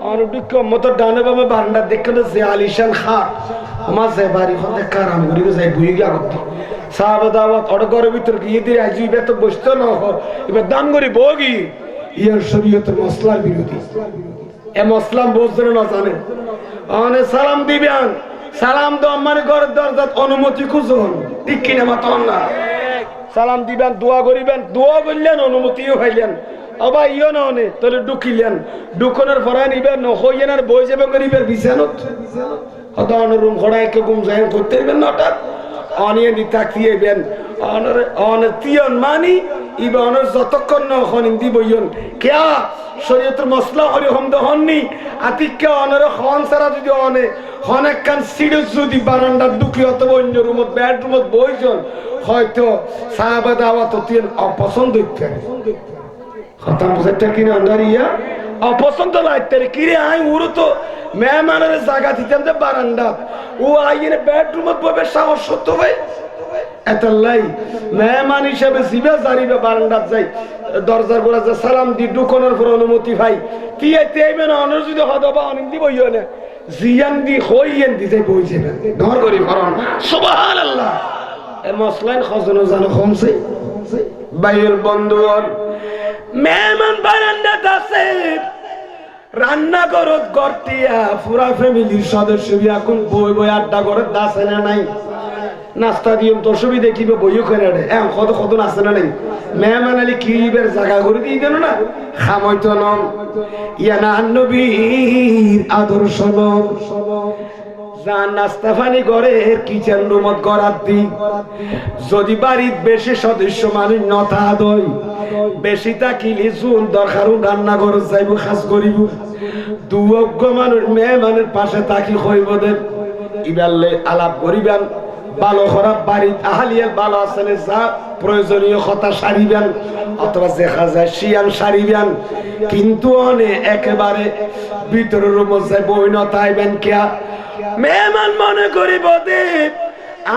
অনবিক মত ডানে বামে বারান্দা দেখলে যে আলিশান খাট আমার যে বাড়ি হতে কারাম করি যাই বুই গিয়া করতে সাহাবা দাওয়াত অড ঘরের ভিতর গিয়ে দিয়ে আইবে তো বসতে না এবার দান করি বগি ইয়ার শরীয়তের মশলার বিরোধী এ মসলাম বুঝতে না জানে অনে সালাম দিবেন সালাম তো আমার ঘরের দরজাত অনুমতি খুঁজুন ঠিক কিনা মাতন না সালাম দিবেন দোয়া করিবেন দোয়া করলেন অনুমতিও হইলেন আবার ইও না অনে তাহলে ঢুকিলেন ঢুকনের ফরাই নিবেন হইয়েন আর বই যাবে করিবেন বিছানত হত রুম খড়ায় কে গুম যায় করতে পারবেন না হঠাৎ অনিয়ে নি তাকিয়েবেন অনতিয়ন মানি ইবে অনর যতক্ষণ না হন দিব ইয়ন কেয়া শরীয়তের মশলা হরি হমদ হননি আতিকে অনর হন সারা যদি অনে অনেক কান সিঁড়ি যদি বারান্দার ঢুকি অথবা অন্য রুমত বেডরুমত বইজন হয়তো সাহাবা দাওয়াত তিন অপছন্দ হইতে খতম বুঝাইতে কিনে অন্ধারিয়া অপছন্দ লাগতে কিরে আই উড়ো তো মেহমানের জায়গা দিতাম যে বারান্দা ও আইনে বেডরুমত বইবে সাহস সত্য ভাই এতলাই মেহমান হিসাবে জিবা জারিবে বারান্দাত যাই দরজার গোড়া যে সালাম দি ঢুকনের পর অনুমতি ভাই কি আইতে আইবে না অনর যদি হদবা অনেক দিব ইয়নে জিয়ান দি হইয়েন দি যাই বই যাবে ধর করি ফরন সুবহানাল্লাহ এ মসলাইন খজনো জানো খমছে বাইল বন্ধুর মেহমান বারান্দাত আছে রান্না করত গর্তিয়া পুরা ফ্যামিলির সদস্য এখন বই বই আড্ডা করে দাসে না নাই নাস্তা দিম তোর ছবি দেখিবে বইও করে রে কত কত নাচে না নাই মেহমান আলী কিবের জায়গা করে দিয়ে দেন না খামইতো নম ইয়ানা নবীর আদর্শ নম যা নাস্তা পানি করে কিচেন রুমত করার দি যদি বাড়ির বেশি সদস্য মানুষ নথা দই বেশি তাকিলি জুন দরকার রান্না করে যাইব খাস করিব দুয়োগ্য মানুষ মেহমানের পাশে তাকি হইব দেন ইবালে আলাপ করিবেন ভালো খারাপ বাড়ির আহালিয়ার ভালো আছেন যা প্রয়োজনীয় কথা সারিবেন অথবা দেখা যায় শিয়ান সারিবেন কিন্তু অনে একেবারে ভিতরের রুমে যাই বই নতাইবেন কিয়া মেহমান মনে করিব দে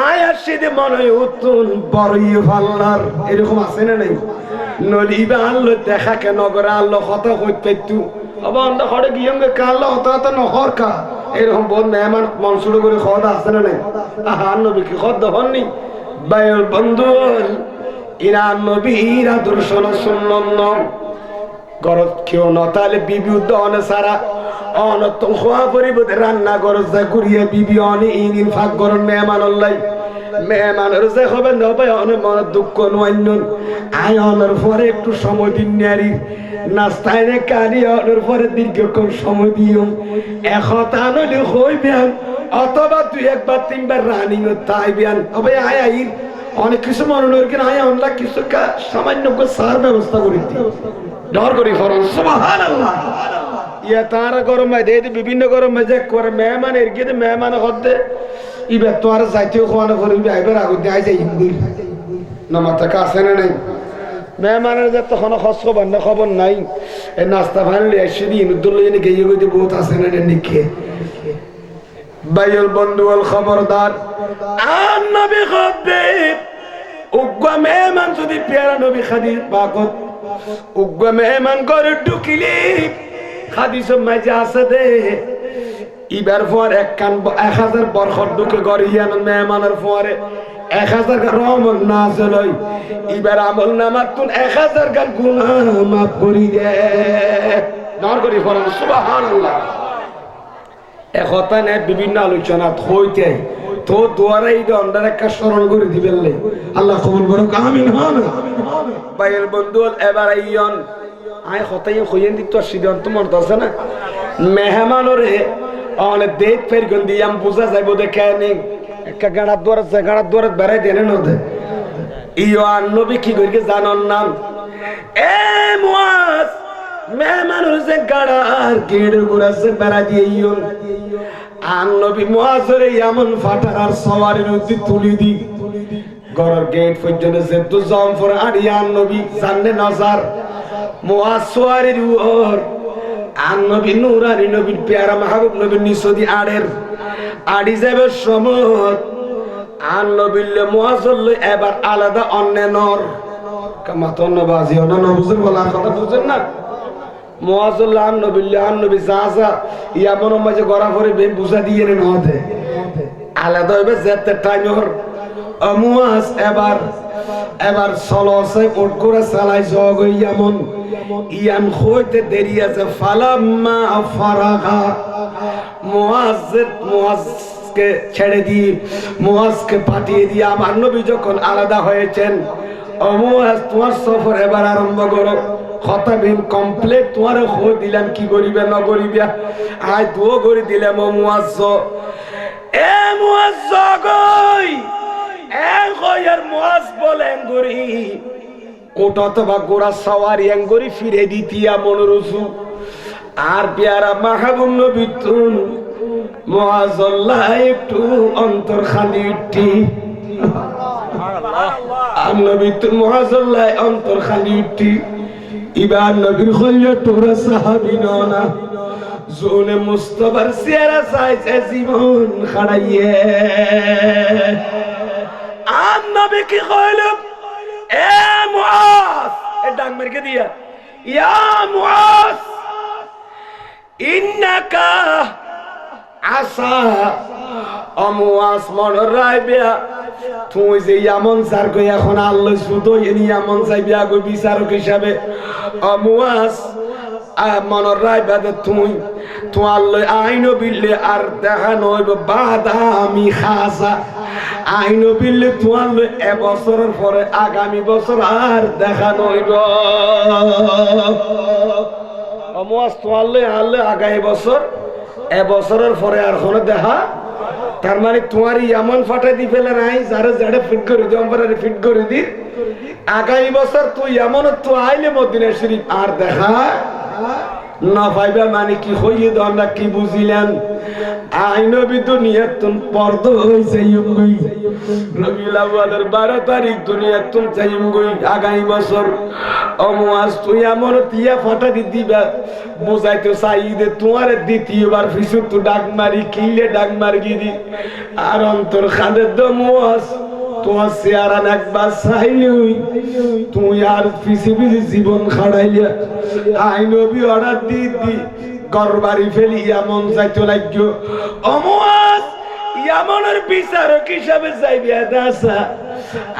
আয় আসছে যে মনে হয় উত্তুন বড়ই ফাল্লার এরকম আছে না নাই নলিবা আল্লো দেখা কেন করে আল্লো কথা কইতে পাইতু আবার আমরা ঘরে গিয়ে কাল্লো হতা হতা নহর কা এরকম বহুত মেহমান মনসুর করে খাওয়া আছে না নাই আহা নবী কি খদ হননি বায়ুর বন্ধু ইরা নবীর আদর্শ শুনল গরজ কেউ ন তাহলে বিবি উদ্দনে সারা অনত খোয়া পরিবতে রান্না গরজ যা করিয়া বিবি অনে ইন ফাঁক গরম মেহমান অল্লাই মেহমানের যে হবে না ভাই অনেক মনে দুঃখ নয়ন আয় অনের পরে একটু সময় দিন নারী নাস্তায় নে কানি অনের পরে দীর্ঘক্ষণ সময় দিও একতা নইলে হইবেন অথবা তুই একবার তিনবার রানিং তাই বিয়ান তবে আয় আইর অনেক কিছু মনে নয় কিনা আয় অনলা কিছু সামান্য সার ব্যবস্থা করি ডর করি ফরন সুবহানাল্লাহ ইয়া তারা গরম দে বিভিন্ন গরম যে করে মেহমানের গিয়ে মেহমান হতে ইবে তো আর যাইতেও খাওয়ানো করবি আইবার আগুন দিয়ে যাই না মাথা কাছে না নাই মেহমানের যে তখন খবর নাই এই নাস্তা ফাইনালি এসে দিয়ে ইনুদ্দুল্লাহ জেনে গিয়ে গিয়ে বহুত আছে না নিখে বাইল বন্ধুল খবরদার আর নবী খববে উগ্র মেহমান যদি পেয়ারা নবী খাদির পাকত উগ্র মেহমান করে ঢুকিলি হাদিস মাঝে আছে দে ইবার পর 1000 বরকত ঢুকে গড়িয়ান মেহমানের পরে 1000 রহমত নাযিল হয় ইবার আমল নামাতুন 1000 গান গুনাহ মাফ করি দে নর করি ফরম সুবহানাল্লাহ একতানে বিভিন্ন আলোচনা হইতে তো দুয়ারাই দন্ডার একটা স্মরণ করে দিবেন আল্লাহ কবুল করুক আমিন হন বাইল বন্ধু এবার আইয়ন আয় হতাই হইয়েন দিত সিদ্ধান্ত মত আছে না মেহমানরে অনেক দেখ ফের গন্দিয়াম বুঝা যাইব দেখে নি একটা গাড়ার দ্বারা বেড়াই দেনে নদে ইয়ো আর নবী কি করি জানন নাম এ মুয়াজ মেহমানের যে গাড়ার গেড়ের গোড়া যে বেড়া দিয়ে ইয়ন আর নবী মুয়াজরে এমন ফাটার আর সওয়ারির উদ্দি তুলি দি গড়ের গেট পর্যন্ত যে তো জমফর আড়িয়ান নবী জাননে নজার মুয়াজ সওয়ারির ওর আর নবী নূরানি নবীর পেয়ারা মাহবুব নবীর নিসদি আড়ের আড়ি যাবে সমত আর নবীলে মুয়াজ্জল এবার আলাদা অন্য নর কামাতন নবাজি ওনা নবুজের বলার কথা বুঝেন না মুয়াজ্জল আর নবী যা ইয়ামন মাঝে গড়া পরে বে বুঝা দিয়ে নে নদে আলাদা হবে যেতে টাইমর মুয়াজ এবার সলসে উঠ করে চালাই জগ ইয়ামন ইয়ান হইতে দেরি আছে ফালাম্মা ফারাগা মুয়াজকে ছেড়ে দিয়ে মুয়াজকে পাঠিয়ে দিয়ে আমার নবী যখন আলাদা হয়েছেন ও মুয়াজ তোমার সফর এবার আরম্ভ করো খতাবিন কমপ্লিট তোমার হয়ে দিলাম কি করিবে না করিবে আয় দুও করে দিলাম ও মুয়াজ এ মুয়াজ গই এ গয়ার মুয়াজ বলেন গরি ওটা তো বা গোড়া সওয়ারি এঙ্গরি ফিরে দিতিয়া মনোরসু আর পেয়ারা মাহবুব নবী তুন মুয়াজ্জল্লাহ একটু অন্তর খালি উঠি আর নবী তুন মুয়াজ্জল্লাহ অন্তর খালি উঠি ইবার নবীর খলিয়া তোরা সাহাবী না জোনে মুস্তাফার চেহারা চাইছে জীবন খাড়াইয়ে আর নবী কি কইল এ মুয়াজ এ ডাক মেরে দিয়া ইয়া মুয়াজ ইন্নাকা আসা মুয়াজ মন রাইবিয়া তুই যে এমন সার কই এখন আল্লাহ শুধু এনি এমন চাইবিয়া গো বিচারক হিসাবে মুয়াজ মন রাইবা তুই আল্লাহ আইনো বিল্লে আর দেখা নইব বাদামি খাসা আইনো বিল্লে তোমার এবছরের পরে আগামী বছর আর দেখা নইব মুয়াজ তোমার আল্লাহ আগামী বছর এবছরের পরে আর কোনো দেখা তার মানে তোমার এমন ফাটাই দি ফেলে নাই যারা যারা ফিট করে দিও আমরা ফিট করে দি আগামী বছর তুই এমন তো আইলে মদিনা শরীফ আর দেখা না পাইবা মানে কি হইয়ে দাও আমরা কি বুঝিলাম আই নবী দুনিয়াতুন পর্দা হইছে ইউঙ্গই রবিউল আউয়ালের 12 তারিখ দুনিয়াতুন চাইঙ্গই আগামী বছর অমুয়াজ তুই আমার তিয়া ফাটা দিবা বুঝাইতে চাইদে তোমার দ্বিতীয়বার ফিসু তো ডাক মারি কিলে ডাক মারি দি আর অন্তর খাদের দমুয়াজ তোমার চেহারা একবার চাইলই তুই আর পিছি পিছি জীবন খাড়াইয়া আই নবী অর্ডার দি গরবারি ফেলি এমন যাইতো লাগল অমুয়াজ এমনের বিচারক হিসাবে যাইবি দাসা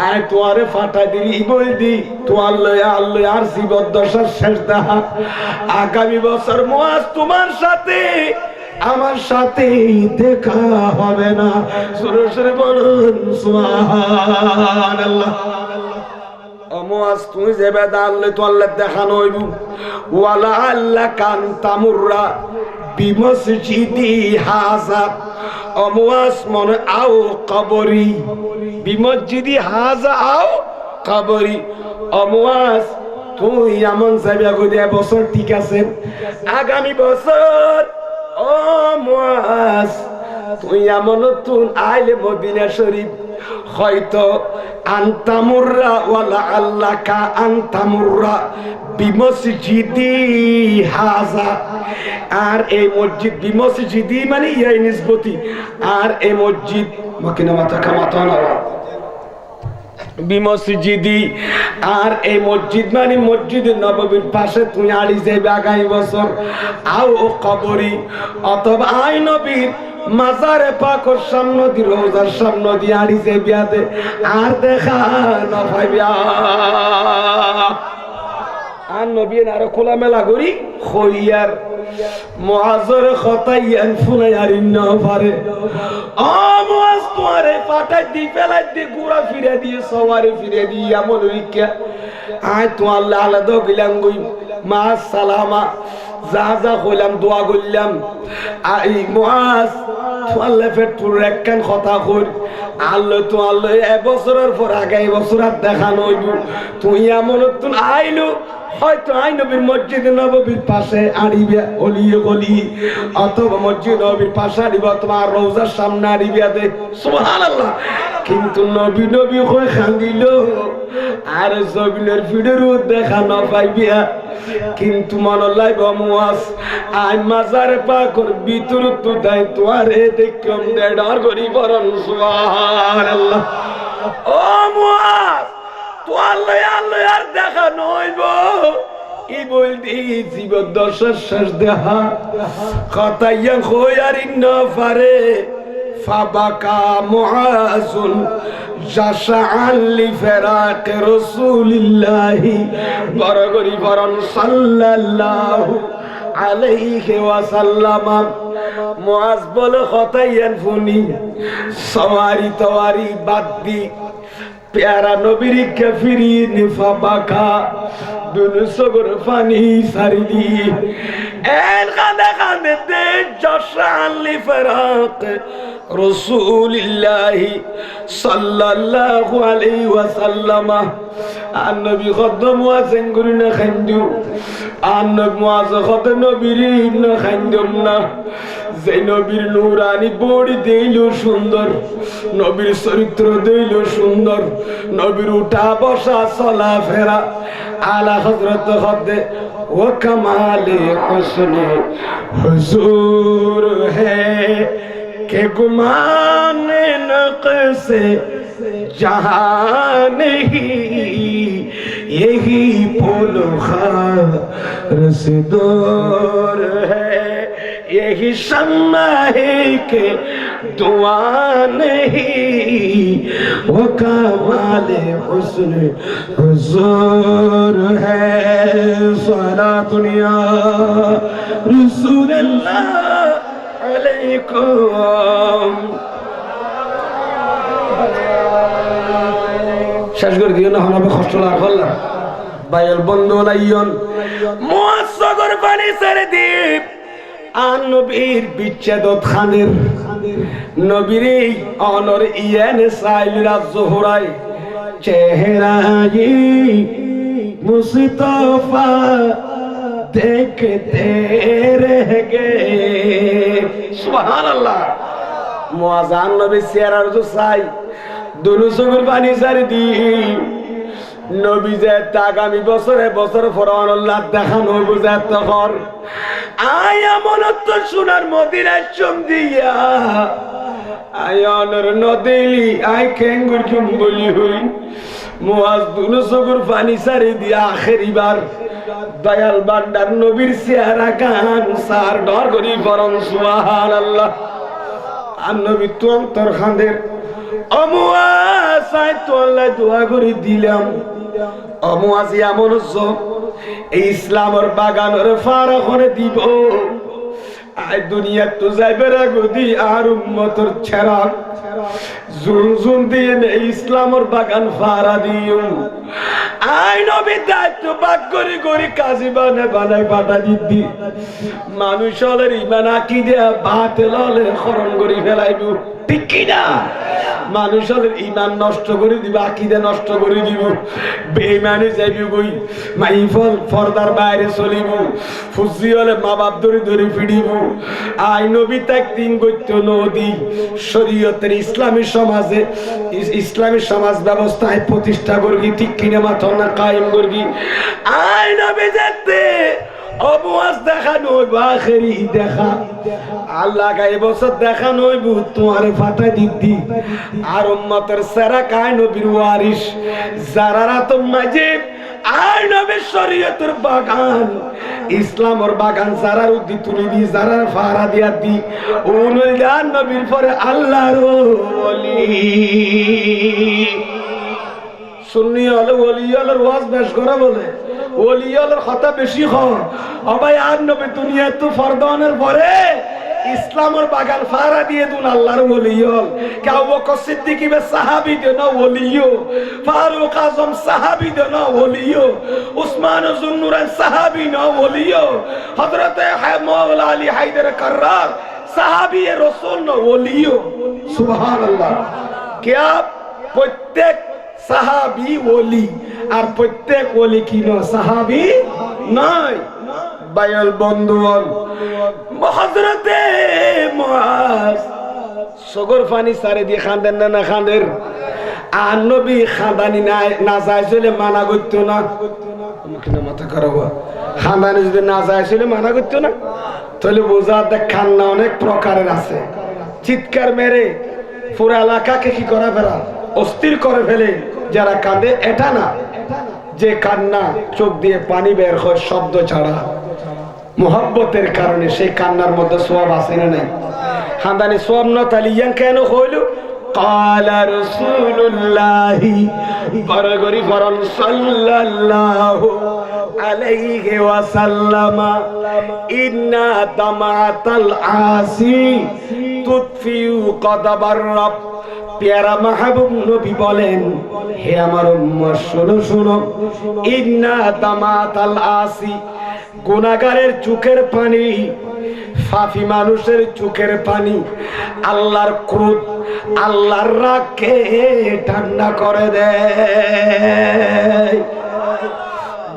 আর তোয়ারে ফাটা দিলি বই দি তোয়ার লয়া আল্লাহ আর জীবদ্দশার শেষ দেখা আগামী বছর মুয়াজ তোমার সাথে আমার সাথে দেখা হবে না সুরে সুরে বলুন সুবহানাল্লাহ অমুয়াজ তুই যে বেদা আল্লাহ তো আল্লাহ দেখানো হইব ওয়ালা আল্লাহ কান তামুররা বিমসজিদি হাজা অমুয়াজ মনে আও কবরি বিমসজিদি হাজা আও কবরি অমুয়াজ তুই এমন যাবি আগে বছর ঠিক আছে আগামী বছর ও মুয়াজ তুই এমন তুই আইলে মদিনা শরীফ হয়তো আনতামুররা ওয়ালা আল্লাকা আনতামুররা বিমসজিদি হাজা আর এই মসজিদ বিমসজিদি মানে এই নিসবতি আর এই মসজিদ মকিনা মাথা কামাতো না বিমসজিদি আর এই মসজিদ মানে মসজিদ নববীর পাশে তুই আড়ি যাইবে আগামী বছর আও কবরি অথবা আই নবীর মাজারে পাকর সামনে দি রোজার সামনে দি আড়ি যাইবে আর দেখা না পাইবা আর নবী আরো খোলামেলা করি খইয়ার মুআজরে খতাইয়ান ফুলাইয়ারিন না পারে ও মুআজ তোরে পাটাই দি ফেলাই দি গুড়া ফিরে দিয়ে সওয়ারে ফিরে দি এমন হইকা আয় তো আল্লাহ আলাদা গিলাম গই মা সালামা যা যা কইলাম দোয়া করলাম আই মুআজ আল্লাহ ফেটুর একখান কথা কই আল্লাহ তো আল্লাহ এবছরের পর আগামী বছর আর দেখানো হইব তুই এমন তুই আইলো হয়তো আই নবীর মসজিদ নববীর পাশে আড়িবে অলিয়ে গলি অথবা মসজিদ নবীর পাশে আড়িবে অথবা রওজার সামনে আড়িবে দে সুবহানাল্লাহ কিন্তু নবী নবী কই খান্দিল আর জবিনের ভিডিও দেখা না পাইবিয়া কিন্তু মন লাইব মুয়াজ আই মাজারে পাকর ভিতর তো দাই তোরে দেখম দেড় করি বরণ সুবহানাল্লাহ ও মুয়াজ তো আল্লাহ আল্লাহ আর দেখা নইব ই বলদি জীবদ্দশার শেষ দেখা কথাইয়া খয়ারিন না পারে ফাবাকা মুআজুন জাশআন লিফরাক রাসূলিল্লাহি বরগরি বরন সাল্লাল্লাহু আলাইহি ওয়াসাল্লাম মুআজ বলে খতাইয়ান ফুনি সওয়ারি তওয়ারি বাদ দি প্যারা নবীর কাফিরি নিফা বাকা দুনু সগর ফানি সারিদি এন কাঁদে কাঁদে দে জশান লিফরাক রাসূলিল্লাহি সাল্লাল্লাহু আলাইহি ওয়াসাল্লাম আর নবী কদম ওয়াসেন গুরি না খান্দু আর নবী ওয়াজ কত নবীর না খান্দম না যে নবীর নূরানি বডি দেইলো সুন্দর নবীর চরিত্র দেইলো সুন্দর নবীর উঠা বসা চলা ফেরা আলা হযরত খদে ও কমালে হুসনে হুজুর হ্যায় কে গুমানে নকশে जहां नहीं यही पोलो खारस दौर है यही शम्मा है के दुआ नहीं वो कमाले हुस्न हुजूर है सारा दुनिया रसूल अल्लाह अलैकुम শেষ করে দিও না হবে কষ্ট লাগ হল্লা বাইল বন্ধু লাইয়ন মুআসসাগর পানি ছেড়ে দ্বীপ আর নবীর বিচ্ছেদত খানের নবীর অনর ইয়ান সাইলরা জোহরাই চেহারাই মুস্তাফা देखते रह गए। सुभान अल्लाह। मुआजान नबी চেহারার जो साई দুনো চোখের পানি সারি দি নবী যে আগামী বছরে বছর ফরমানুল্লাহ দেখানো বুঝে তখন আয় আমানত সোনার মদিনার চম দিয়া আয় অনর নদেলি আয় কেঙ্গুর কিম বলি হই মুআজ দুনো চোখের পানি সারি দিয়া আখেরিবার দয়াল বান্দার নবীর চেহারা কান সার ডর করি পরম সুবহানাল্লাহ। আর নবী তো অন্তর খাঁদের অমুয়াসাই তো আল্লাহ দোয়া করে দিলাম অমুয়াজি এমন এই ইসলামের বাগানের ফারা করে দিব আয় দুনিয়া তো যাইবে রাগদি আর উম্মতর ছেড়া জুন জুন দিয়ে ইসলামের বাগান ফারা দিও আই নবী দায়িত্ব ভাগ করে করে কাজী বানাই পাঠা দিদি মানুষ হলের ইমান আকিদা বাতিল হলে খরণ করে ফেলাইব ঠিক কিনা মানুষ হলের ইমান নষ্ট করে দিব আকিদা নষ্ট করে দিব বেঈমানি যাইব গই মাইফল পর্দার বাইরে চলিব ফুজি হলে মা বাপ ধরে ধরে ফিরিব আই নবী তাক তিন গত্য নদী শরীয়তের ইসলামী সমাজে ইসলামী সমাজ ব্যবস্থায় প্রতিষ্ঠা করবি ঠিক কিনা মাথা না কায়েম করবি আই নবী যেতে অবুয়াজ দেখানো হইব আখেরি দেখা আল্লাহ গায়ে বছর দেখানো হইব তোমার ফাটা দিদি আর উম্মতের সেরা কায় নবীর ওয়ারিস যারা তো মাঝে আর নবীর শরীয়তের বাগান ইসলামের বাগান যারার উদ্দি তুলি দি যারার ফারা দিয়া দি অনুযান নবীর পরে আল্লাহর ওলি সুন্নি হলে ওলি হলের ওয়াজ বেশ করে বলে ওলি হলের কথা বেশি হয় অবাই আর নবী দুনিয়া তো ফরদানের পরে ইসলামের বাগান ফারা দিয়ে দুন আল্লাহর ওলি হল কেউ বকর সিদ্দিক বে সাহাবী দেন ওলিও ফারুক আজম সাহাবী দেন ওলিও উসমান যুন্নুরান সাহাবী ন ওলিও হযরত মাওলা আলী হায়দার কাররার সাহাবী রাসূল ন ওলিও সুবহানাল্লাহ কিয়া প্রত্যেক সাহাবী ওলি আর প্রত্যেক ওলি কি না সাহাবী নয় বায়াল বন্ধুগণ হযরতে মুআজ সগর পানি সারে দিয়ে খান্দেন না খান্দের আর নবী খাদানি না যাইছিলে মানা করতো না আমাকে না মাথা খারাপ খাদানি যদি না যাইছিলে মানা করতো না তাহলে বোঝা দেখ খান্না অনেক প্রকারের আছে চিৎকার মেরে পুরো এলাকাকে কি করে ফেলা অস্থির করে ফেলে যারা কাঁদে এটা না যে কান্না চোখ দিয়ে পানি বের হয় শব্দ ছাড়া মোহাব্বতের কারণে সেই কান্নার মধ্যে সওয়াব আছে না নাই খানদানি সওয়াব না তাহলে ইয়ান কেন হইল قال رسول الله برغري فرن صلى الله عليه وسلم إن دمعة العاصي تطفئ غضب الرب প্যারা মাহবুব নবী বলেন হে আমার উম্মত শোনো শোনো ইন্না দামাতাল আসি গুনাহগারের চোখের পানি ফাফি মানুষের চোখের পানি আল্লাহর ক্রোধ আল্লাহর রাগকে ঠান্ডা করে দেয়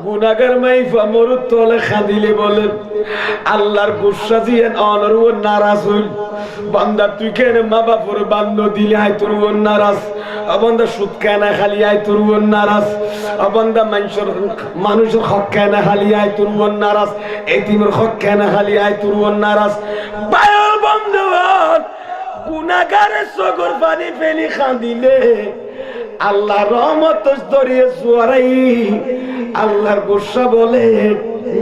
গুনাহগার মাইফা মরুত তলে খাদিলে বলে আল্লাহর গুসা জিয়ান অনরু নারাজ হইল বান্দা তুই কেন মা বাপুর বান্ধ দিলে আয় তোর নারাজ বান্দা সুদ কেন খালি আয় তোর নারাজ বান্দা মানুষের হক কেন খালি আয় তোর নারাজ এতিমের হক কেন খালি আয় তোর নারাজ বায়ল বন্ধুগণ গুনাহগারের চোখের পানি ফেলি খাদিলে আল্লাহ রহমত দরিয়ে জোয়ারাই আল্লাহর গুসা বলে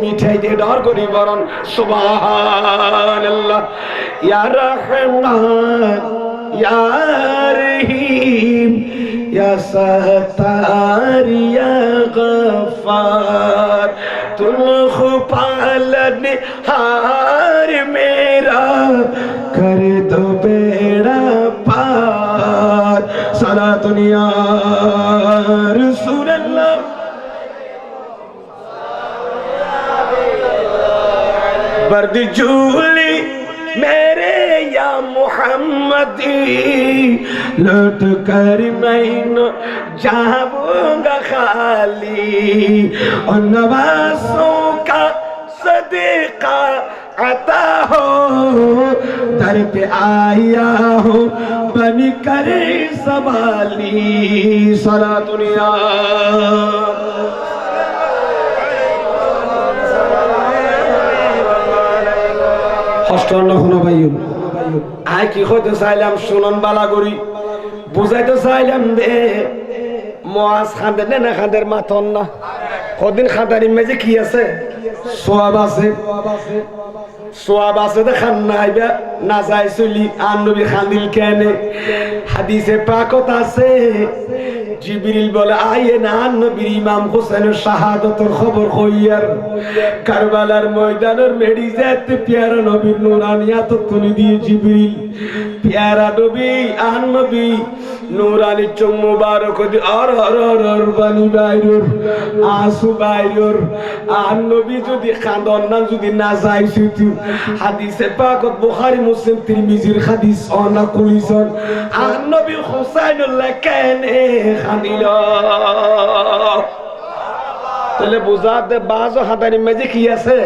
মিঠাই দিয়ে ডর করি বরণ সুবহানাল্লাহ ইয়া রহমান ইয়া রহিম ইয়া সাত্তার ইয়া গফফার তুম খুপালন হার মেরা কর দো বেড়া পার সালাতুন ইয়া রাসূলুল্লাহ बर्द झूली मेरे या मुहम्मदी लौट कर मैं न जाऊंगा खाली और नवासों का सदका अता हो दर पे आया हो बन करे सवाली सला दुनिया हस्टन होना भाइयों आय की হইতে চাইলাম শুনন বালা করি বুঝাইতে চাইলাম দে মুআজ খাদের না খাদের মাথন না কদিন খাদারি মেজে কি আছে সওয়াব আছে দেখান নাইবা না যাই চলি আর নবী খান্দিল কেন হাদিসে পাকত আছে জিবরিল বলে আয়ে না নবীর ইমাম হোসেনের শাহাদাতের খবর কইয়ার কারবালার ময়দানের মেডিজাত প্যারা নবীর নূরানিয়াত তুলি দিয়ে জিবরিল প্যারা নবী আর নবী নূরানি চোখ মুবারক দি আর আর আর বানি বাইরুর আসু বাইরুর আর নবী যদি খান্দন না যদি না যাইছিতু হাদিসে পাকত বুখারী মুসলিম তিরমিজির হাদিস অনা কুলিজন আর নবী হুসাইনুল্লাহ কেনে খানিল তাহলে বুঝাতে বাজো হাদারি মেজে কি আছে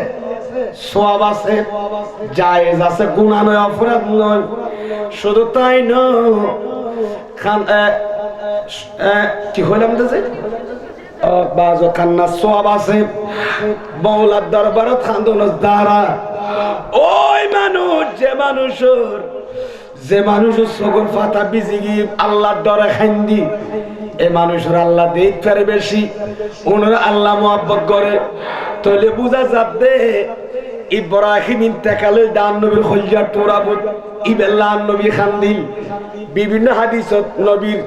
সওয়াব আছে জায়েজ আছে গুনাহ নয় অপরাধ নয় শুধু তাই নয় খান কি হইলাম দাসে বাজো কান্না সওয়াব আছে মওলার দরবারত খান্দনস দ্বারা ওই মানুষ যে মানুষের সগর ফাতা বিজিগি আল্লাহর ডরে খান্দি এ মানুষের আল্লাহ দেখ ফেরে বেশি ওনারা আল্লাহ মুহাব্বত করে তাহলে বুঝা যাবে ইব্রাহিম ইন্তেকালের দান নবীর খলজার তোরাবত ইবেল্লাহ নবী খান্দিল বিভিন্ন হাদিসত নবীর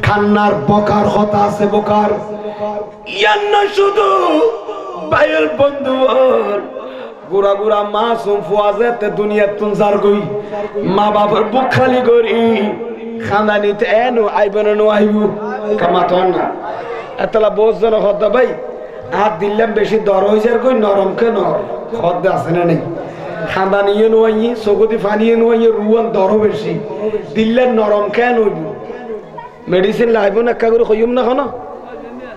খান্নার বকার কথা আছে বকার ইয়ান্ন শুধু বাইল বন্ধু গুড়া গুড়া মাসুম ফুয়াজেতে দুনিয়া তুনজার গই মা বাবার বুক খালি করি খানদানিতে এনো আইবেন নো আইবু কামাতন না এতলা বোঝজন হদ্দা ভাই হাত দিলাম বেশি দর হয়ে যার কই নরম কে নর হদ্দা আছে না নেই খানদানিয়ে নোয়াই সগতি ফানিয়ে নোয়াই রুয়ান দর বেশি দিল্লের নরম কেন হইব মেডিসিন লাইব না কাগুর কইম না খানো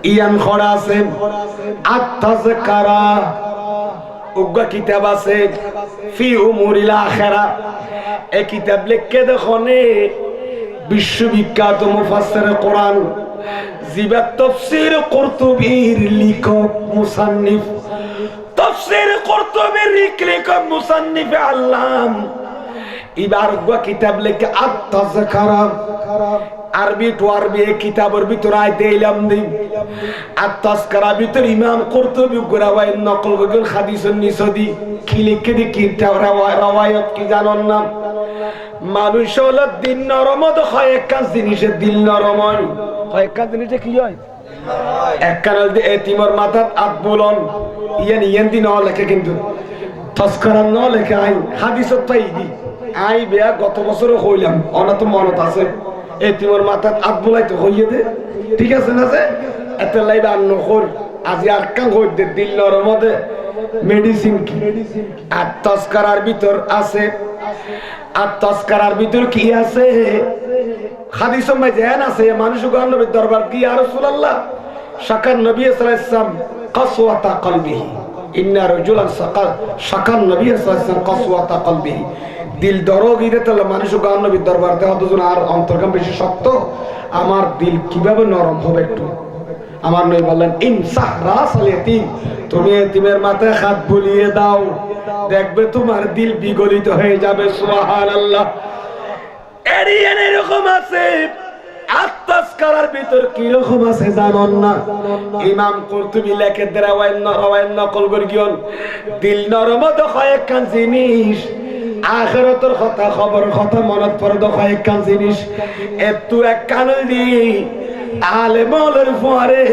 ইয়ান খড়া আছে আত্তাযকারা উগ্র কিতাব আছে ফি উমুরিল আখিরা এই কিতাব লিখে দেখনে বিশ্ববিখ্যাত মুফাসসির কোরআন জিবা তাফসীর কুরতুবীর লেখক মুসান্নিফ তাফসীর কুরতুবীর লেখক মুসান্নিফ আল্লাম এবার উগ্র কিতাব লিখে আত্তাযকারা আরবি টু আরবি কিতাবের ভিতরে আই দিলাম দিন আত-তাযকিরা ভিতর ইমাম কুরতুবী গুরাওয়াই নকল গগল হাদিসুন নিসদি কি লিখে দি কিতাব রাওয়ায়াত কি জানেন না মানুষ হলো দিন নরমদ হয় এক কাজ জিনিসের দিল নরম হয় এক কাজ জিনিসে কি হয় এক কারণ দি এতিমর মাথাত আত বলন ইয়ান দিন লেখে কিন্তু তাযকিরা ন লেখে আই হাদিসত পাইদি আই বেয়া গত বছর হইলাম অনা তো মনত আছে এতিমর মাথাত আত বলাইতে হইয়ে দে ঠিক আছে না যে এত লাইবা আন্ন কর আজি আর কাং হই দে দিল নরমদে মেডিসিন কি আর তাযকিরার ভিতর আছে আর তাযকিরার ভিতর কি আছে হাদিস মে জান আছে মানুষ গান নবীর দরবার কি ইয়া রাসূলুল্লাহ শাকান নবী সাল্লাল্লাহু আলাইহি ওয়াসাল্লাম কসওয়াতা কলবিহি ইন্না রাজুলান শাকান নবী সাল্লাল্লাহু আলাইহি ওয়াসাল্লাম কসওয়াতা কলবিহি দিল দরগি দিতে মানুষ গান নবীর দরবারতে হতজন আর অন্তরকাম বেশি শক্ত আমার দিল কিভাবে নরম হবে একটু আমার নবী বললেন ইনসাহ রাসাল ইয়াতীম তুমি এতিমের মাথায় হাত বুলিয়ে দাও দেখবে তোমার দিল বিগলিত হয়ে যাবে সুবহানাল্লাহ এরিয়ান এরকম আছে আত-তাযকিরার ভিতর কি রকম আছে জানেন না ইমাম কুরতুবী লেখে রাওয়ায়াত নকল করিয়ন দিল নরম তো হয় কান জিনিস আখিরাতের কথা খবর কথা মনত পড়ে তো হয় কান জিনিস এতু এক কান দি আলেমলের পরে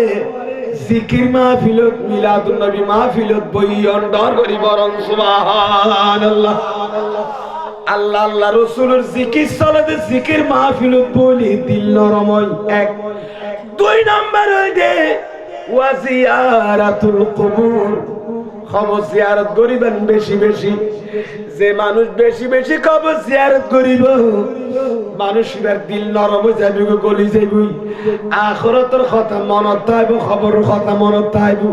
জিকির মাহফিলত মিলাদুন নবী মাহফিলত বইয়ন দর করি বরং সুবহানাল্লাহ আল্লাহ আল্লাহ রাসূলের জিকির সালাতে জিকির মাহফিলত বলি দিল নরমই এক দুই নাম্বার হই দে ওয়া জিয়ারাতুল কুবুর কবর জিয়ারত করিবেন বেশি বেশি। যে মানুষ বেশি বেশি কবর জিয়ারত করিব মানুষের দিল নরম হয়ে যাবে, গলি যাইব। আখিরাতের কথা মনত থাকব, খবরের কথা মনত থাকব।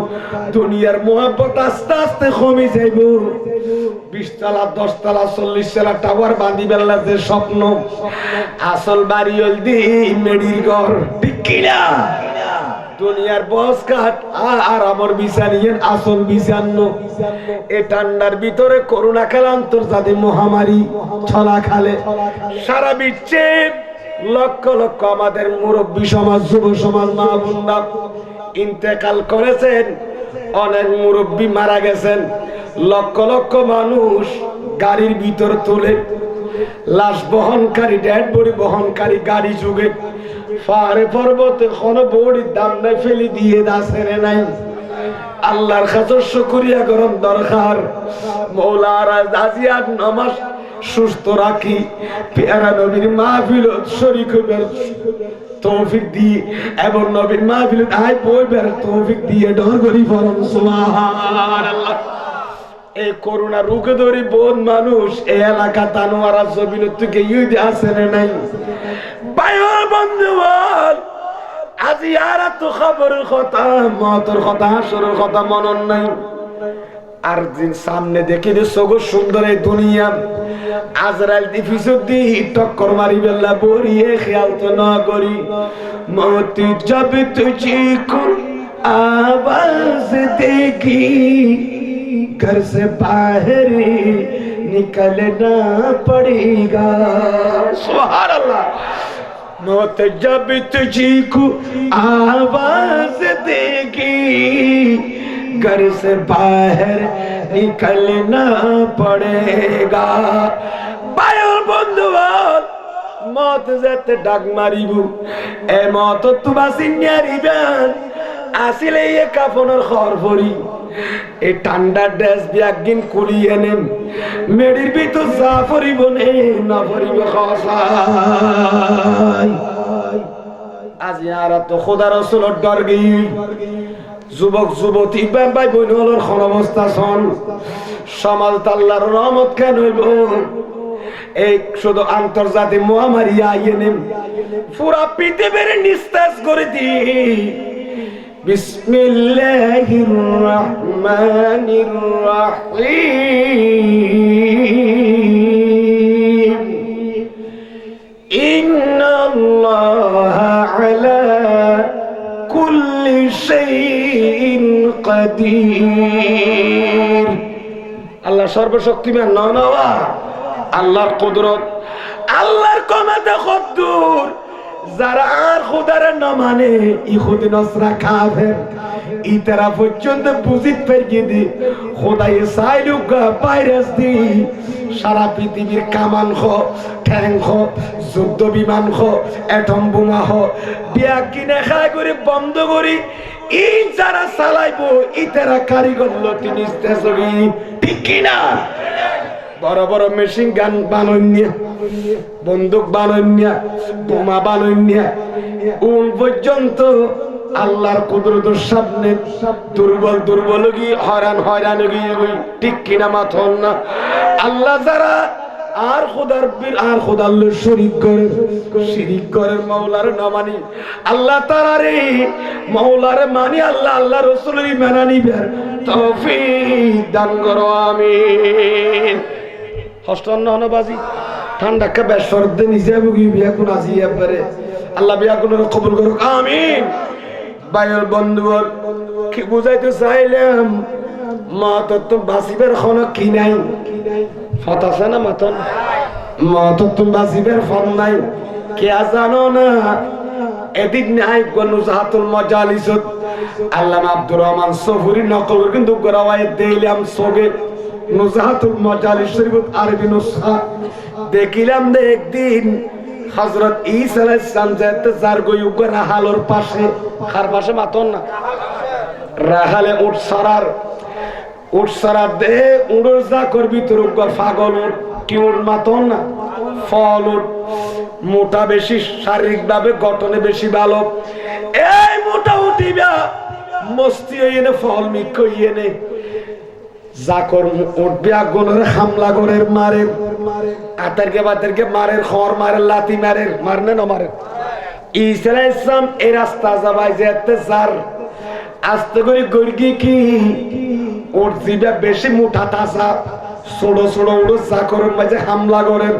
দুনিয়ার মোহাব্বত আস্তে আস্তে কমে যাইব। 20 তলা 10 তলা 40 তলা টাওয়ার বাঁধি বেলা যে স্বপ্ন, আসল বাড়ি হল দি মেডির ঘর, ঠিক কিনা? দুনিয়ার বস কাট আর আমার বিছানিয়ের আসল বিছান্ন। এ ঠান্ডার ভিতরে করোনা কাল আন্তর্জাতিক মহামারী ছলা খালে সারা বিশ্বে লক্ষ লক্ষ আমাদের মুরব্বী সমাজ, যুব সমাজ, মা বোনরা ইন্তেকাল করেছেন। অনেক মুরব্বী মারা গেছেন। লক্ষ লক্ষ মানুষ গাড়ির ভিতর তুলে লাশ বহনকারী, ডেড বডি বহনকারী গাড়ি যুগে পাহাড়ে পর্বতে কোনো বড়ির দাম নাই, ফেলি দিয়ে দাসেরে নাই। আল্লাহর কাছে শুকরিয়া করুন দরকার। মৌলানা আজিয়ার নামাজ সুস্থ রাখি, পেয়ারা নবীর মাহফিলত শরীক হইবার তৌফিক দিয়ে এবং নবীর মাহফিলত আয় বইবার তৌফিক দিয়ে ডর করি পরম সুবহানাল্লাহ। এই করোনা রুখে ধরি বহুত মানুষ এই এলাকা তানোয়ারা জমিন থেকে ইউদি আছে নাই। ভাইয়ের বন্ধুগণ, আজ ইয়ারা তো খবরের কথা, মতের কথা, হাসরের কথা মনন নাই। আর দিন সামনে দেখি যে সগো সুন্দর এই দুনিয়া, আজরাইল দিফিসুদ দি টক্কর মারি বেলা বরিয়ে খেয়াল তো না করি। মতি জব তুঝকো আওয়াজ দেगी घर से बाहर निकलना पड़ेगा। सुभान अल्लाह। मौत जब तुझको आवाज देगी घर से बाहर निकलना पड़ेगा। भाइयों बंधुगण, मौत যেতে ডাক মারিব, এ মত তোমা সিনিয়ারিবেন আসলে এ কাফনের খবর পড়ি। এই ঠান্ডা ড্রেস বিয়াগিন কুলিয়ে নেন, মেডির ভিতর যা পরিব নে না পরিব খসাই। আজ ইয়ারা তো খোদা রাসূলের ডর গই। যুবক যুবতী ভাই বোন হলোর কোন অবস্থা শোন, সমাজ আল্লাহর রহমত কেন হইব? এই শুধু আন্তর্জাতিক মহামারী আইয়ে নেন, পুরা পৃথিবীর নিস্তেজ করে দি। বিসমিল্লাহির রহমানির রহিম। ইন্নাল্লাহা আলা কুল্লি শাইইন কাদির। আল্লাহ সর্বশক্তিমান নওয়া, আল্লাহর কুদরত, আল্লাহর ক্ষমতা কদ্দুর। যারা আর খোদারে না মানে ইহুদি নসরা কাফের, ইতারা পর্যন্ত বুঝিত পারিয়ে দি খোদাই সাইলুগা ভাইরাস দি সারা পৃথিবীর কামান খ, ঠ্যাং খ, যুদ্ধ বিমান খ, অ্যাটম বোমা খ বিয়া কিনে খায় করে বন্ধ করি। এই যারা চালাইবো ইতারা কারিগর লতিনি, ঠিক কিনা? বড় বড় মেশিন গান বানাইনিয়া, বন্দুক বানাইনিয়া, বোমা বানাইনিয়া, উন পর্যন্ত আল্লাহর কুদরতের সামনে দুর্বল দুর্বল গিয়ে হয়রান হয়রান গিয়ে, ঠিক কিনা মাথন না? আল্লাহ যারা আর খোদার বীর আর খোদার শরীক করে, শিরিক করে, মাওলার না মানি, আল্লাহ তাআলারে মাওলারে মানি, আল্লাহ আল্লাহ রাসূলের মানা নিবার তৌফিক দান করো, আমিন। হস্তান্ন বাজি ঠান্ডা কা বেশর দে নিজে বুগি বিয়া কোন আজি একবারে আল্লাহ বিয়া কোন কবুল করুক, আমিন। ভাইয়ের বন্ধুগণ, কি বুঝাইতে চাইলাম, মা তো বাসিবের খন কি নাই, ফত আছে না মাতন? মা তো বাসিবের ফত নাই। কে জানো না এদিক নাই নুজহাতুল মাজালিসত আল্লামা আব্দুর রহমান সফুরি নকল কিন্তু গরাওয়ায় দিলাম সগে নুজহাতুল মাজালিস শরীফত আরবি নুসখা দেখিলাম যে একদিন হযরত ঈসা আলাইহিস সালাম যেতে যার গই উগর রাহালর পাশে, খার পাশে মাতন না, রাহালে উট সারার দে উড়র যা করবি তোর উগর পাগল উট, কি উট মাতন না, ফল উট, মোটা বেশি, শারীরিক ভাবে গঠনে বেশি ভালো। এই মোটা উঠিবা মস্তি হইয়ে ফল মিক হইয়ে নে জাকর উঠবে আগুনের হামলা করে মারের আতারকে বাতারকে মারের খর মারের লাতি মারের মারনে না মারের ঈসা আলাইহিস সালাম এই রাস্তা যাবাই যেতে স্যার আস্তে করে গর্গি কি ওর জিবা বেশি মুঠা তাসা ছোড়ো ছোড়ো উড়ো জাকরের মাঝে হামলা করেন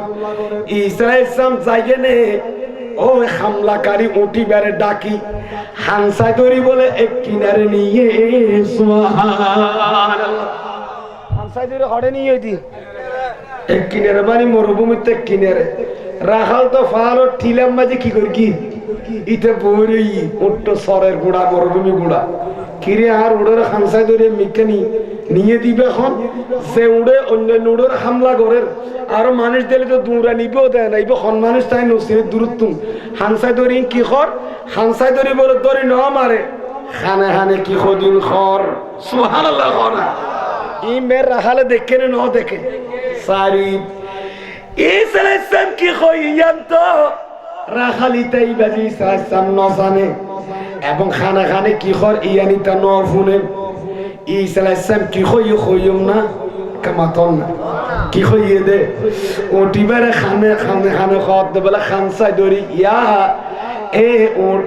ঈসা আলাইহিস সালাম যাইয়ে নে ওই হামলাকারী উঠি বেড়ে ডাকি হানসাই দড়ি বলে এক কিনারে নিয়ে সুবহানাল্লাহ হানসাই দড়ি হড়ে নিয়ে দি এক কিনারে মানে মরুভূমিতে এক কিনারে রাখাল তো ফালো ঠিলাম মাঝে কি করি কি ইতে বড়ই উঠতো সরের গুড়া মরুভূমি গুড়া কিরে আর উড়ের হানসাই দড়ি মিকানি নিয়ে দিবে এখন সে উড়ে অন্য উড়ের হামলা করের আর মানুষ দিলে তো দূরা নিবেও দেয় না ইবে খন মানুষ তাই নসির দূরত্ব হানসাই দড়ি কি খর হানসাই দড়ি বলে দড়ি ন মারে খানে খানে কি খদিন খর সুবহানাল্লাহ খনা ই মের রাখালে দেখে না ন দেখে সারি ঈসা আলাইহিস সালাম কি কইয়ান তো রাখালিতাই বাজি সাম ন জানে এবং খানা খানে কি খর ইয়ানি তা ন ফুনে ঈসা আলাইহিস সালাম কি কইয়ম না কামাতন না কি কইয়ে দে ওটিবারে খানে খানে খানে খাওয়াত দে বলে খানসাই দড়ি ইয়া এ ওর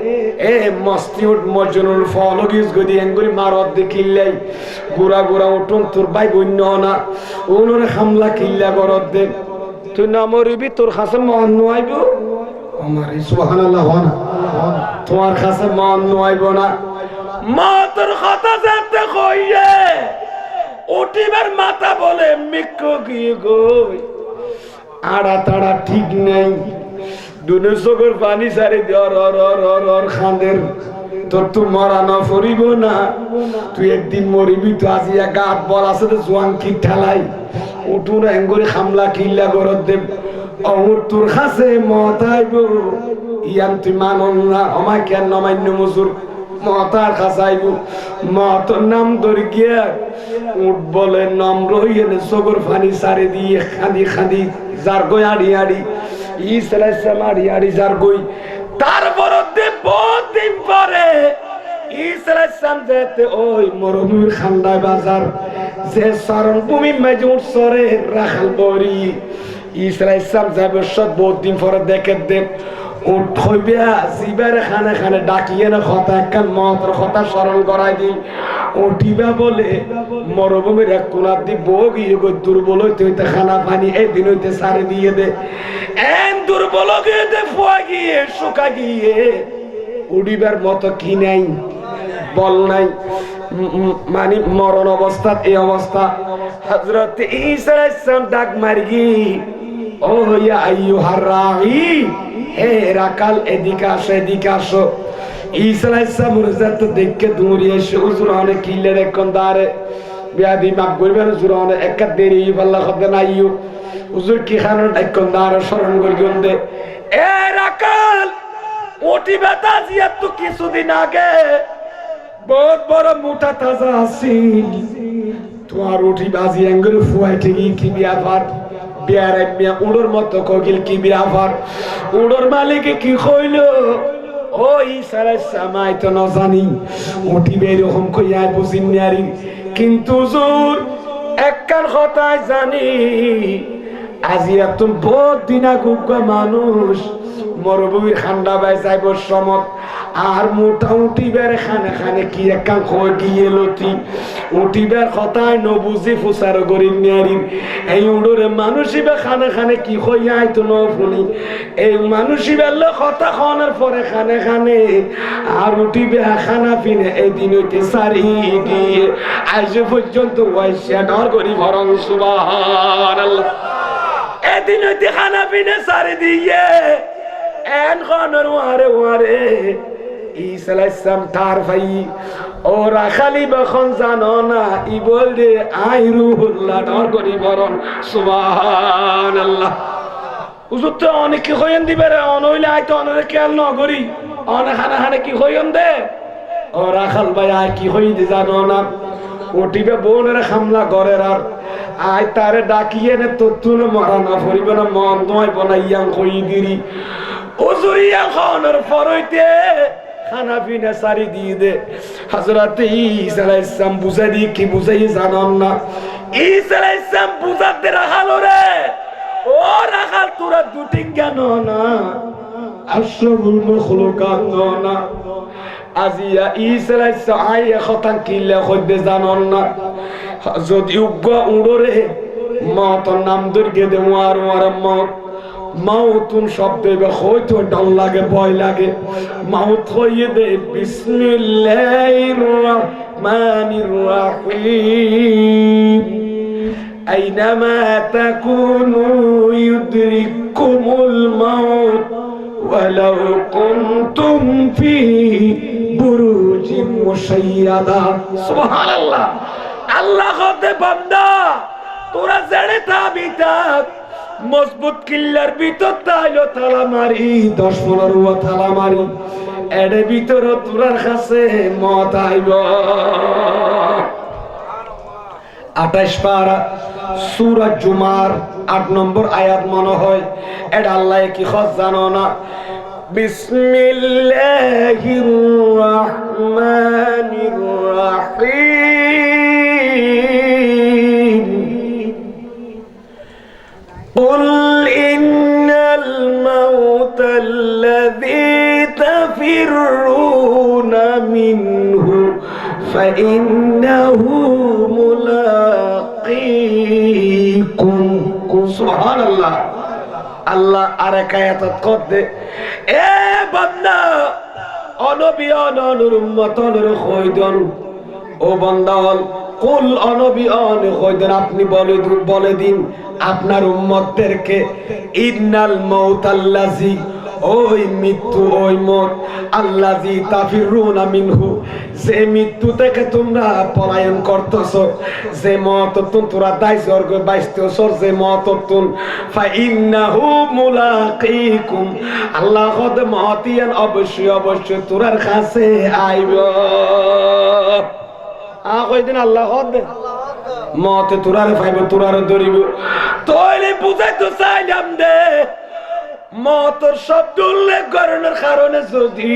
এ মস্তিউট মজনুল ফলগিস গদি এঙ্গুরি মারত দে কিল্লাই গুরা গুরা উঠুন তোর ভাই বন্য না ওনরে হামলা কিল্লা করত দে তুই না মরিবি তোর কাছে মন নয়াইব আমার সুবহানাল্লাহ না তোমার কাছে মন নয়াইব না মা তোর কথা যেতে কইয়ে ওটিবার মাথা বলে মিক্কো গিয়ে গই আড়া তাড়া ঠিক নেই দুনে চোখের পানি সারি দর খাঁদের তোর তো মরানো ফরিব না তুই একদিন মরিবি তো আজিয়া গাত বল আছে তো জোয়ান কি ঠেলাই উঠুন এঙ্গরি খামলা কিল্লা গরত দেব অমর তোর কাছে মতাইব ইয়ান তুই মানন না আমায় কেন নমান্য মজুর মতার খাসাইব মতর নাম ধরে গিয়া উঠ বলে নম্র হইয়ে চোখের পানি সারি দিয়ে খাঁদি খাঁদি যার গই আড়ি আড়ি ঈসা আলাইহিস সালাম আড়ি আড়ি যার গই তারপর বহুত দিন পরে ঈসা আলাইহিস সালাম যেতে ওই মরুভূমির খান্ডায় বাজার যে শরণভূমি মাঝে উঠছরে রাখাল বড়ি ঈসা আলাইহিস সালাম যাবে সব বহুত দিন পরে দেখে দেব উঠ হইবে জিবারে খানে খানে ডাকিয়ে না কথা একখান মন্ত্র কথা স্মরণ করাই দিই উঠিবা বলে মরুভূমির এক কোনার দি বগিয়ে গো দুর্বল হইতে হইতে খানা পানি একদিন হইতে সারি দিয়ে দে এন দুর্বল হয়ে দে ফুয়া গিয়ে শুকা গিয়ে উড়িবার মতো কি নাই বল নাই মানে মরণ অবস্থা এই অবস্থা হযরত ঈসা আলাইহিস সালাম ডাক মারি ও ইয়া আইয়ুহার রাঈ হে রাকাল এদিকে আসো এদিকে আসো ঈসা আলাইহিস সালাম রজাত দেখকে দৌড়িয়ে এসে হুজুর অনেক কিলে রেখন দারে বিয়াদি মাপ করবেন হুজুর অনেক এক দেরি আল্লাহ খদে নাইও হুজুর কি খানো ডাকন দারে স্মরণ করগন দে এ রাকাল ওটি বেটা জিয়া তো কিছুদিন আগে বহুত বড় মোটা তাজা আছিল তোমার উঠি বাজি এঙ্গরে ফুয়াই ঠিকই কি ব্যাপার বিয়ারে মিয়া উড়োর মতো কোকিল কি ব্যাপার উড়োর মালিকে কি কইল ও ঈসা আলাইহিস সালাম তো না জানি উঠি বেরকম কইয়া বুঝিন নারি কিন্তু হুজুর একখান কথাই জানি আজি এত বহুত দিন আগুগা মানুষ মরুভূমির খান্ডা বাই যাইব সমত আর মোটামুটি বের খানে খানে কি একখান কই গিয়ে লতি উঠিবার কথাই নবুঝি ফুসার গরিব নিয়ারিন এই উড়োরে মানুষই বা খানে খানে কি কইয়া আইতো ন শুনি এই মানুষই বেলে কথা খাওয়ানোর পরে খানে খানে আর উঠিবে খানা পিনে এই দিন হইতে সারি গিয়ে আজ পর্যন্ত ওয়াইসা ডর করি ভরং সুবহানাল্লাহ এদিন হইতে খানা পিনে সারি দিয়ে এন খানোর ওয়ারে ওয়ারে ঈসা আলাইহিস সালাম তার ভাই ওরা খালি বখন জানো না ই বল দে আই রুহুল্লাহ ডর করি বরং সুবহানাল্লাহ হুজুর তো অনেক কি কইন দিবে রে অনইলে আই তো অনেক খেয়াল ন করি অনেক খানা খানে কি কইন দে ওরা খাল ভাই আর কি হই দি জানো না ওটিবে বোনের হামলা করে আর আই তারে ডাকিয়ে নে তো তুলে মরা না পড়িব না মন নয় বনাইয়াং কই দিরি হুজুরিয়া খানোর পরইতে খানা পিনা সারি দিয়ে দে। হযরত ঈসা আলাইহিস সালাম বুঝাই দি কি বুঝাই জানান না। ঈসা আলাইহিস সালাম বুঝাতে রাখালো রে, ও রাখাল তোরা দুটি জ্ঞান না আশরাফুল মাখলুকাত না। আজিয়া ঈসা আলাইহিস সালাম আইয়া খতান কিলা কইতে জানান না। যদি উগ্র উড়রে মতন নাম দুর্গে দে মার মার মত মাউতুন শব্দ এবার হয়তো ডর লাগে ভয় লাগে। মাউত হইয়ে দে বিসমিল্লাহির রহমানির রহিম। আইনামা তাকুনু ইউদরিকুমুল মাউত ওয়ালাউ কুনতুম ফি বুরুজিন মুশাইয়াদা। সুবহানাল্লাহ। আল্লাহ হতে বান্দা তোরা জেনে থাকবি থাক মজবুত কিল্লার ভিতর তাইলো তালা মারি 10-15 তালা মারি এর ভিতর তোরার কাছে মত আইব। 28 পারা সূরা জুমার 8 নম্বর আয়াত মনে হয়। এটা আল্লাহ কি খোঁজ জানো না? বিসমিল্লাহির রহমানির রহিম। قل إن الموت الذي تفرون منه فإنه ملاقيكم। سبحان الله। আল্লাহ আরেক আয়াত করতে এ বান্দা অনবী অননুর উম্মতনের কইদন ও বান্দা কুল অনবী অন কইদন আপনি বলে দিন আপনার উম্মতদেরকে ইন্নাল মাউতাল্লাযী ওই মৃত্যু ওই মত আল্লাযী তাফিরুনা মিনহু যে মৃত্যু থেকে তোমরা পলায়ন করতেছো যে মত তোমরা দায় স্বর্গ বাইতেছো যে মত ফাইন্নাহু মুলাকীকুম আল্লাহ কদ মতিয়ান অবশ্যই অবশ্যই তোরার কাছে আইব। কয়দিন আল্লাহ কদ মতে তোরার পাইব তোরার ধরিব। তইলে বুঝাইতে চাইলাম দে মতর শব্দ উল্লেখ করানোর কারণে যদি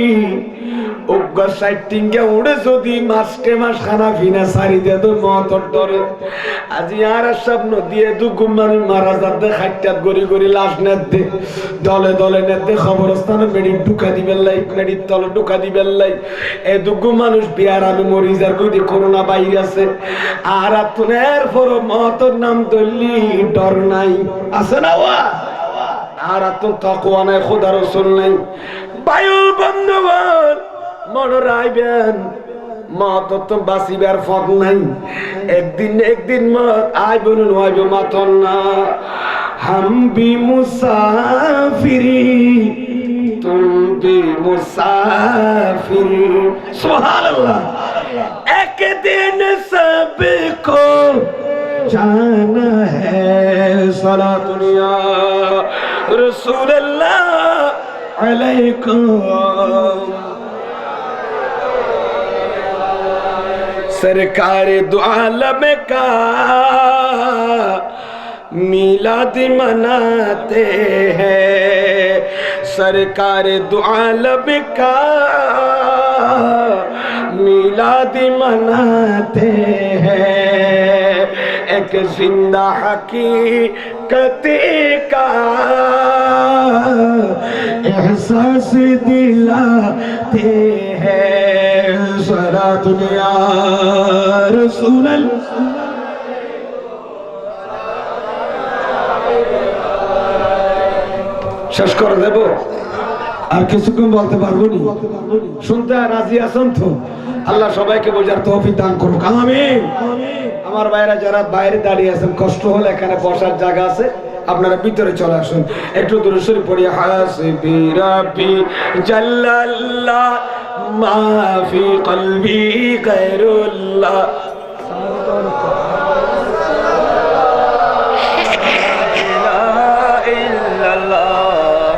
উগ্র সাইটিংকে উড়ে যদি মাসকে মাস খানা ফিনা সারি দে তো মতর ডরে আজি আর সব নদিয়ে দুগুম মানুষ মারা যাতে খাইটাত গড়ি গড়ি লাশ নেতে দলে দলে নেতে খবরস্থানে মেডি ঢুকা দিবেন লাই মেডির তলে ঢুকা দিবেন লাই এ দুগুম মানুষ বিয়ার আমি মরি যার কইতে করোনা বাইরে আছে আর তুনের পর মতর নাম ধরলি ডর নাই আছে না ওয়া আর তো তাকওয়া নাই খোদা রাসূল নাই। বায়ুল বন্ধুগণ মনে রাখবেন মত তো বাঁচিবার পথ নাই। একদিন মত আইব নইব মাতন না। হাম বি মুসাফিরি তুম বি মুসাফিরি। সুবহানাল্লাহ। একদিন সবকো जाना है सलातुनिया रसूल अल्लाह अलैकुम। सरकार दो आलम का मिलाद मनाते हैं सरकार दो आलम का मिलाद मनाते हैं एक जिंदा हकीकत का एहसास दिलाते हैं सरा दुनिया रसूल শেষ করে দেব আর কিছুক্ষণ বলতে পারবো নি শুনতে রাজি আছেন তো? আল্লাহ সবাইকে বোঝার তৌফিক দান করুক আমিন। আমার ভাইরা যারা বাইরে দাঁড়িয়ে আছেন কষ্ট হলে এখানে বসার জায়গা আছে আপনারা ভিতরে চলে আসুন একটু দূরে সরে পড়ি। হাসবি রাব্বি জাল্লাল্লাহ মা ফি কলবি গায়রুল্লাহ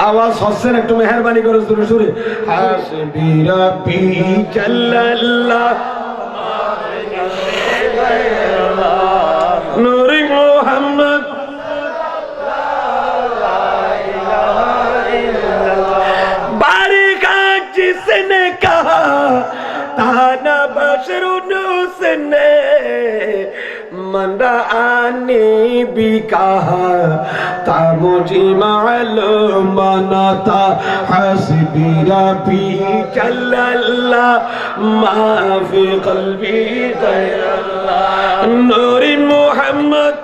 আওয়াজ হচ্ছেন একটু মেহরবানি করে দূরে সরে। হাসবি রাব্বি জাল্লাল্লাহ নূরে মুহাম্মদ बारिका जिसने कहा कहा था मुझे मालूम बना था हस्बी रब्बी जल्लल्लाह माफी क़ल्बी गैरल्लाह नूरी मोहम्मद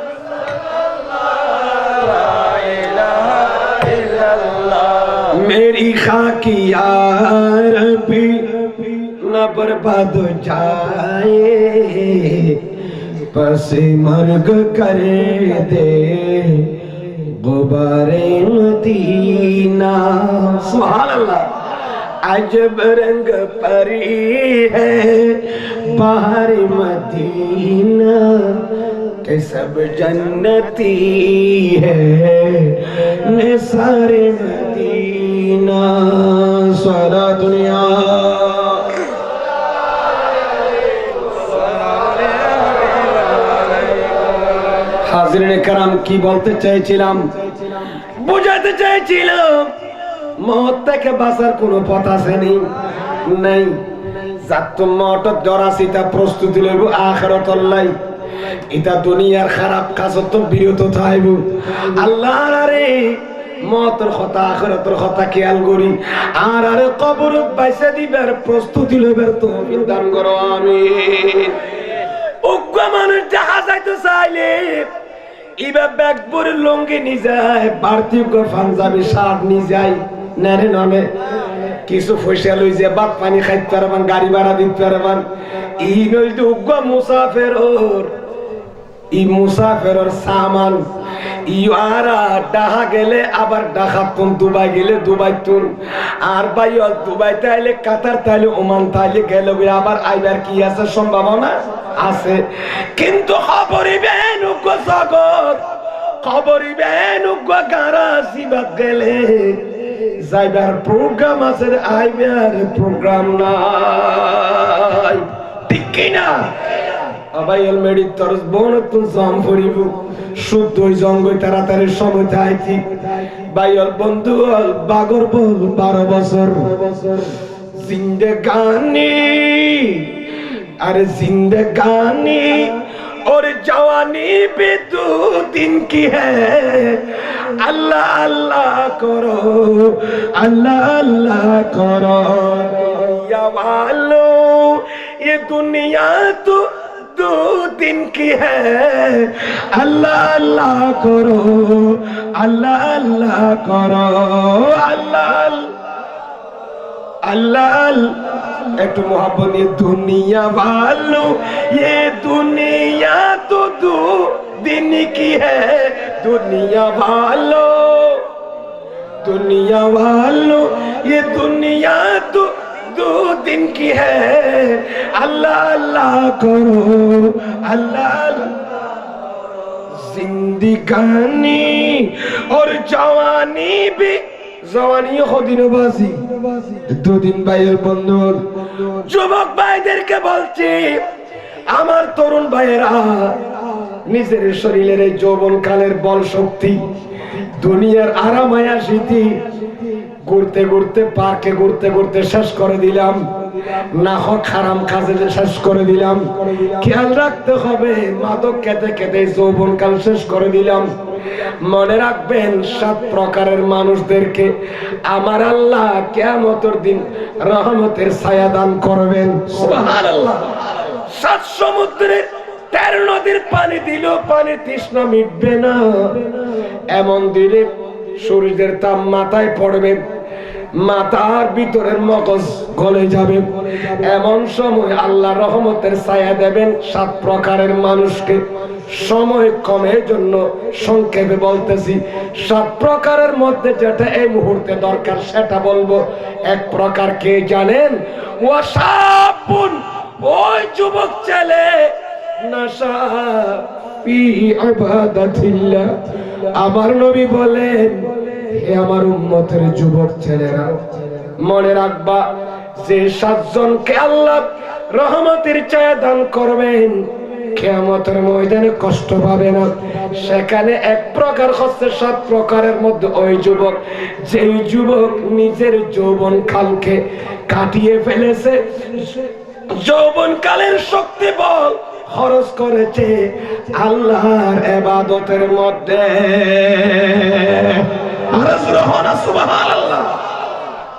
मेरी खाकी या रब्बी न बर्बाद हो जाए बस मर्ग करे दे गुबारे मदीना सुभान अल्लाह अजब रंग परी है बाहर मदीना के सब जन्नती है निसारे मदीना सारा दुनिया হাজিরিনে کرام কি বলতে চাইছিলাম বুঝাতে চাইছিলাম মওত থেকে বাঁচার কোনো পথ আছে নাই যত মওত দরাসিতা প্রস্তুতি লইব আখিরাতুল লাই এটা দুনিয়ার খারাপ কাজ তো বিরত থাইব আল্লাহর আরে মওতের কথা আখিরাতের কথা খেয়াল করি আর আরে কবর বাইসা দিবার প্রস্তুতি লইবার তৌফিক দান করো আমিন উগ্র মানুষ জাহাজ যাইতে চাইলে ইবা ব্যাগপুর লুঙ্গি নি যায় পার্থিব পাঞ্জাবি শার্ট নি যায় নারে নামে কিছু পয়সা লই যে ভাত পানি খাইতে পারবেন গাড়ি ভাড়া দিতে পারবেন ই নই তো উগ্র মুসাফিরর সামান ইয়ারা ডাহা গেলে আবার ডাকাতুন দুবাই গেলে দুবাই তুন আর বাইও দুবাই তাইলে কাতার তাইলে ওমান তাইলে গেলে আবার আইবার কি আছে সম্ভাবনা আছে কিন্তু খবরই বেন উগ্র জগৎ খবরই বেন উগ্র গারা সিবাত গেলে যাইবার প্রোগ্রাম আছে আইবার প্রোগ্রাম নাই ঠিক কি না আবাইল মেডি তরস বনতুন জাম ফরিব শুদ্ধই জঙ্গই তাড়াতাড়ি সময় আইতি বাইল বন্ধু বাগর বল 12 বছর জিন্দেগানি अरे जिंदगानी और जवानी भी 2 दिन की है अल्लाह अल्लाह करो अल्लाह अल्लाह करो या वालो ये दुनिया तो 2 दिन की है अल्लाह अल्लाह करो अल्लाह अल्लाह करो अल्लाह अल्लाह एक मोहब्बत ये दुनिया वालों ये दुनिया तो 2 दिन की है दुनिया वालों ये दुनिया तो 2 दिन की है अल्लाह अल्लाह करो अल्लाह जिंदगानी और जवानी भी জওয়ানি খদিনবাসী 2 দিন ভাইয়ের বন্ধু যুবক ভাইদেরকে বলছি আমার তরুণ ভাইয়েরা নিজের শরীরের এই যৌবন কালের বল শক্তি দুনিয়ার আরামায়া স্মৃতি ঘুরতে ঘুরতে পার্কে ঘুরতে ঘুরতে শেষ করে দিলাম না হক হারাম কাজে শেষ করে দিলাম খেয়াল রাখতে হবে মাদক খেতে খেতে যৌবন কাল শেষ করে দিলাম মনে রাখবেন 7 প্রকারের মানুষদেরকে আমার আল্লাহ কিয়ামতের দিন রহমতের ছায়া দান করবেন সুবহানাল্লাহ 7 সমুদ্রে 13 নদীর পানি দিলেও পানির তৃষ্ণা মিটবে না এমন দিনে সূর্যের তাপ মাথায় পড়বে মাথার ভিতরের মগজ গলে যাবে এমন সময় আল্লাহ রহমতের ছায়া দেবেন 7 প্রকারের মানুষকে সময় কমের জন্য সংক্ষেপে বলতেছি 7 প্রকারের মধ্যে যেটা এই মুহূর্তে দরকার সেটা বলবো এক প্রকার কে জানেন ওয়াসাবুন ওই যুবক ছেলে নাশা ফি ইবাদাতিল্লাহ আমার নবী বলেন হে আমার উম্মতের যুবক ছেলেরা মনে রাখবা যে 7 জনকে আল্লাহ রহমতের ছায়া দান করবেন কিয়ামতের ময়দানে কষ্ট পাবে না সেখানে এক প্রকার হচ্ছে 7 প্রকারের মধ্যে ওই যুবক যেই যুবক নিজের যৌবন কালকে কাটিয়ে ফেলেছে যৌবন কালের শক্তি বল খরচ করেছে আল্লাহর ইবাদতের মধ্যে। আর সুবহানাল্লাহ, সুবহানাল্লাহ।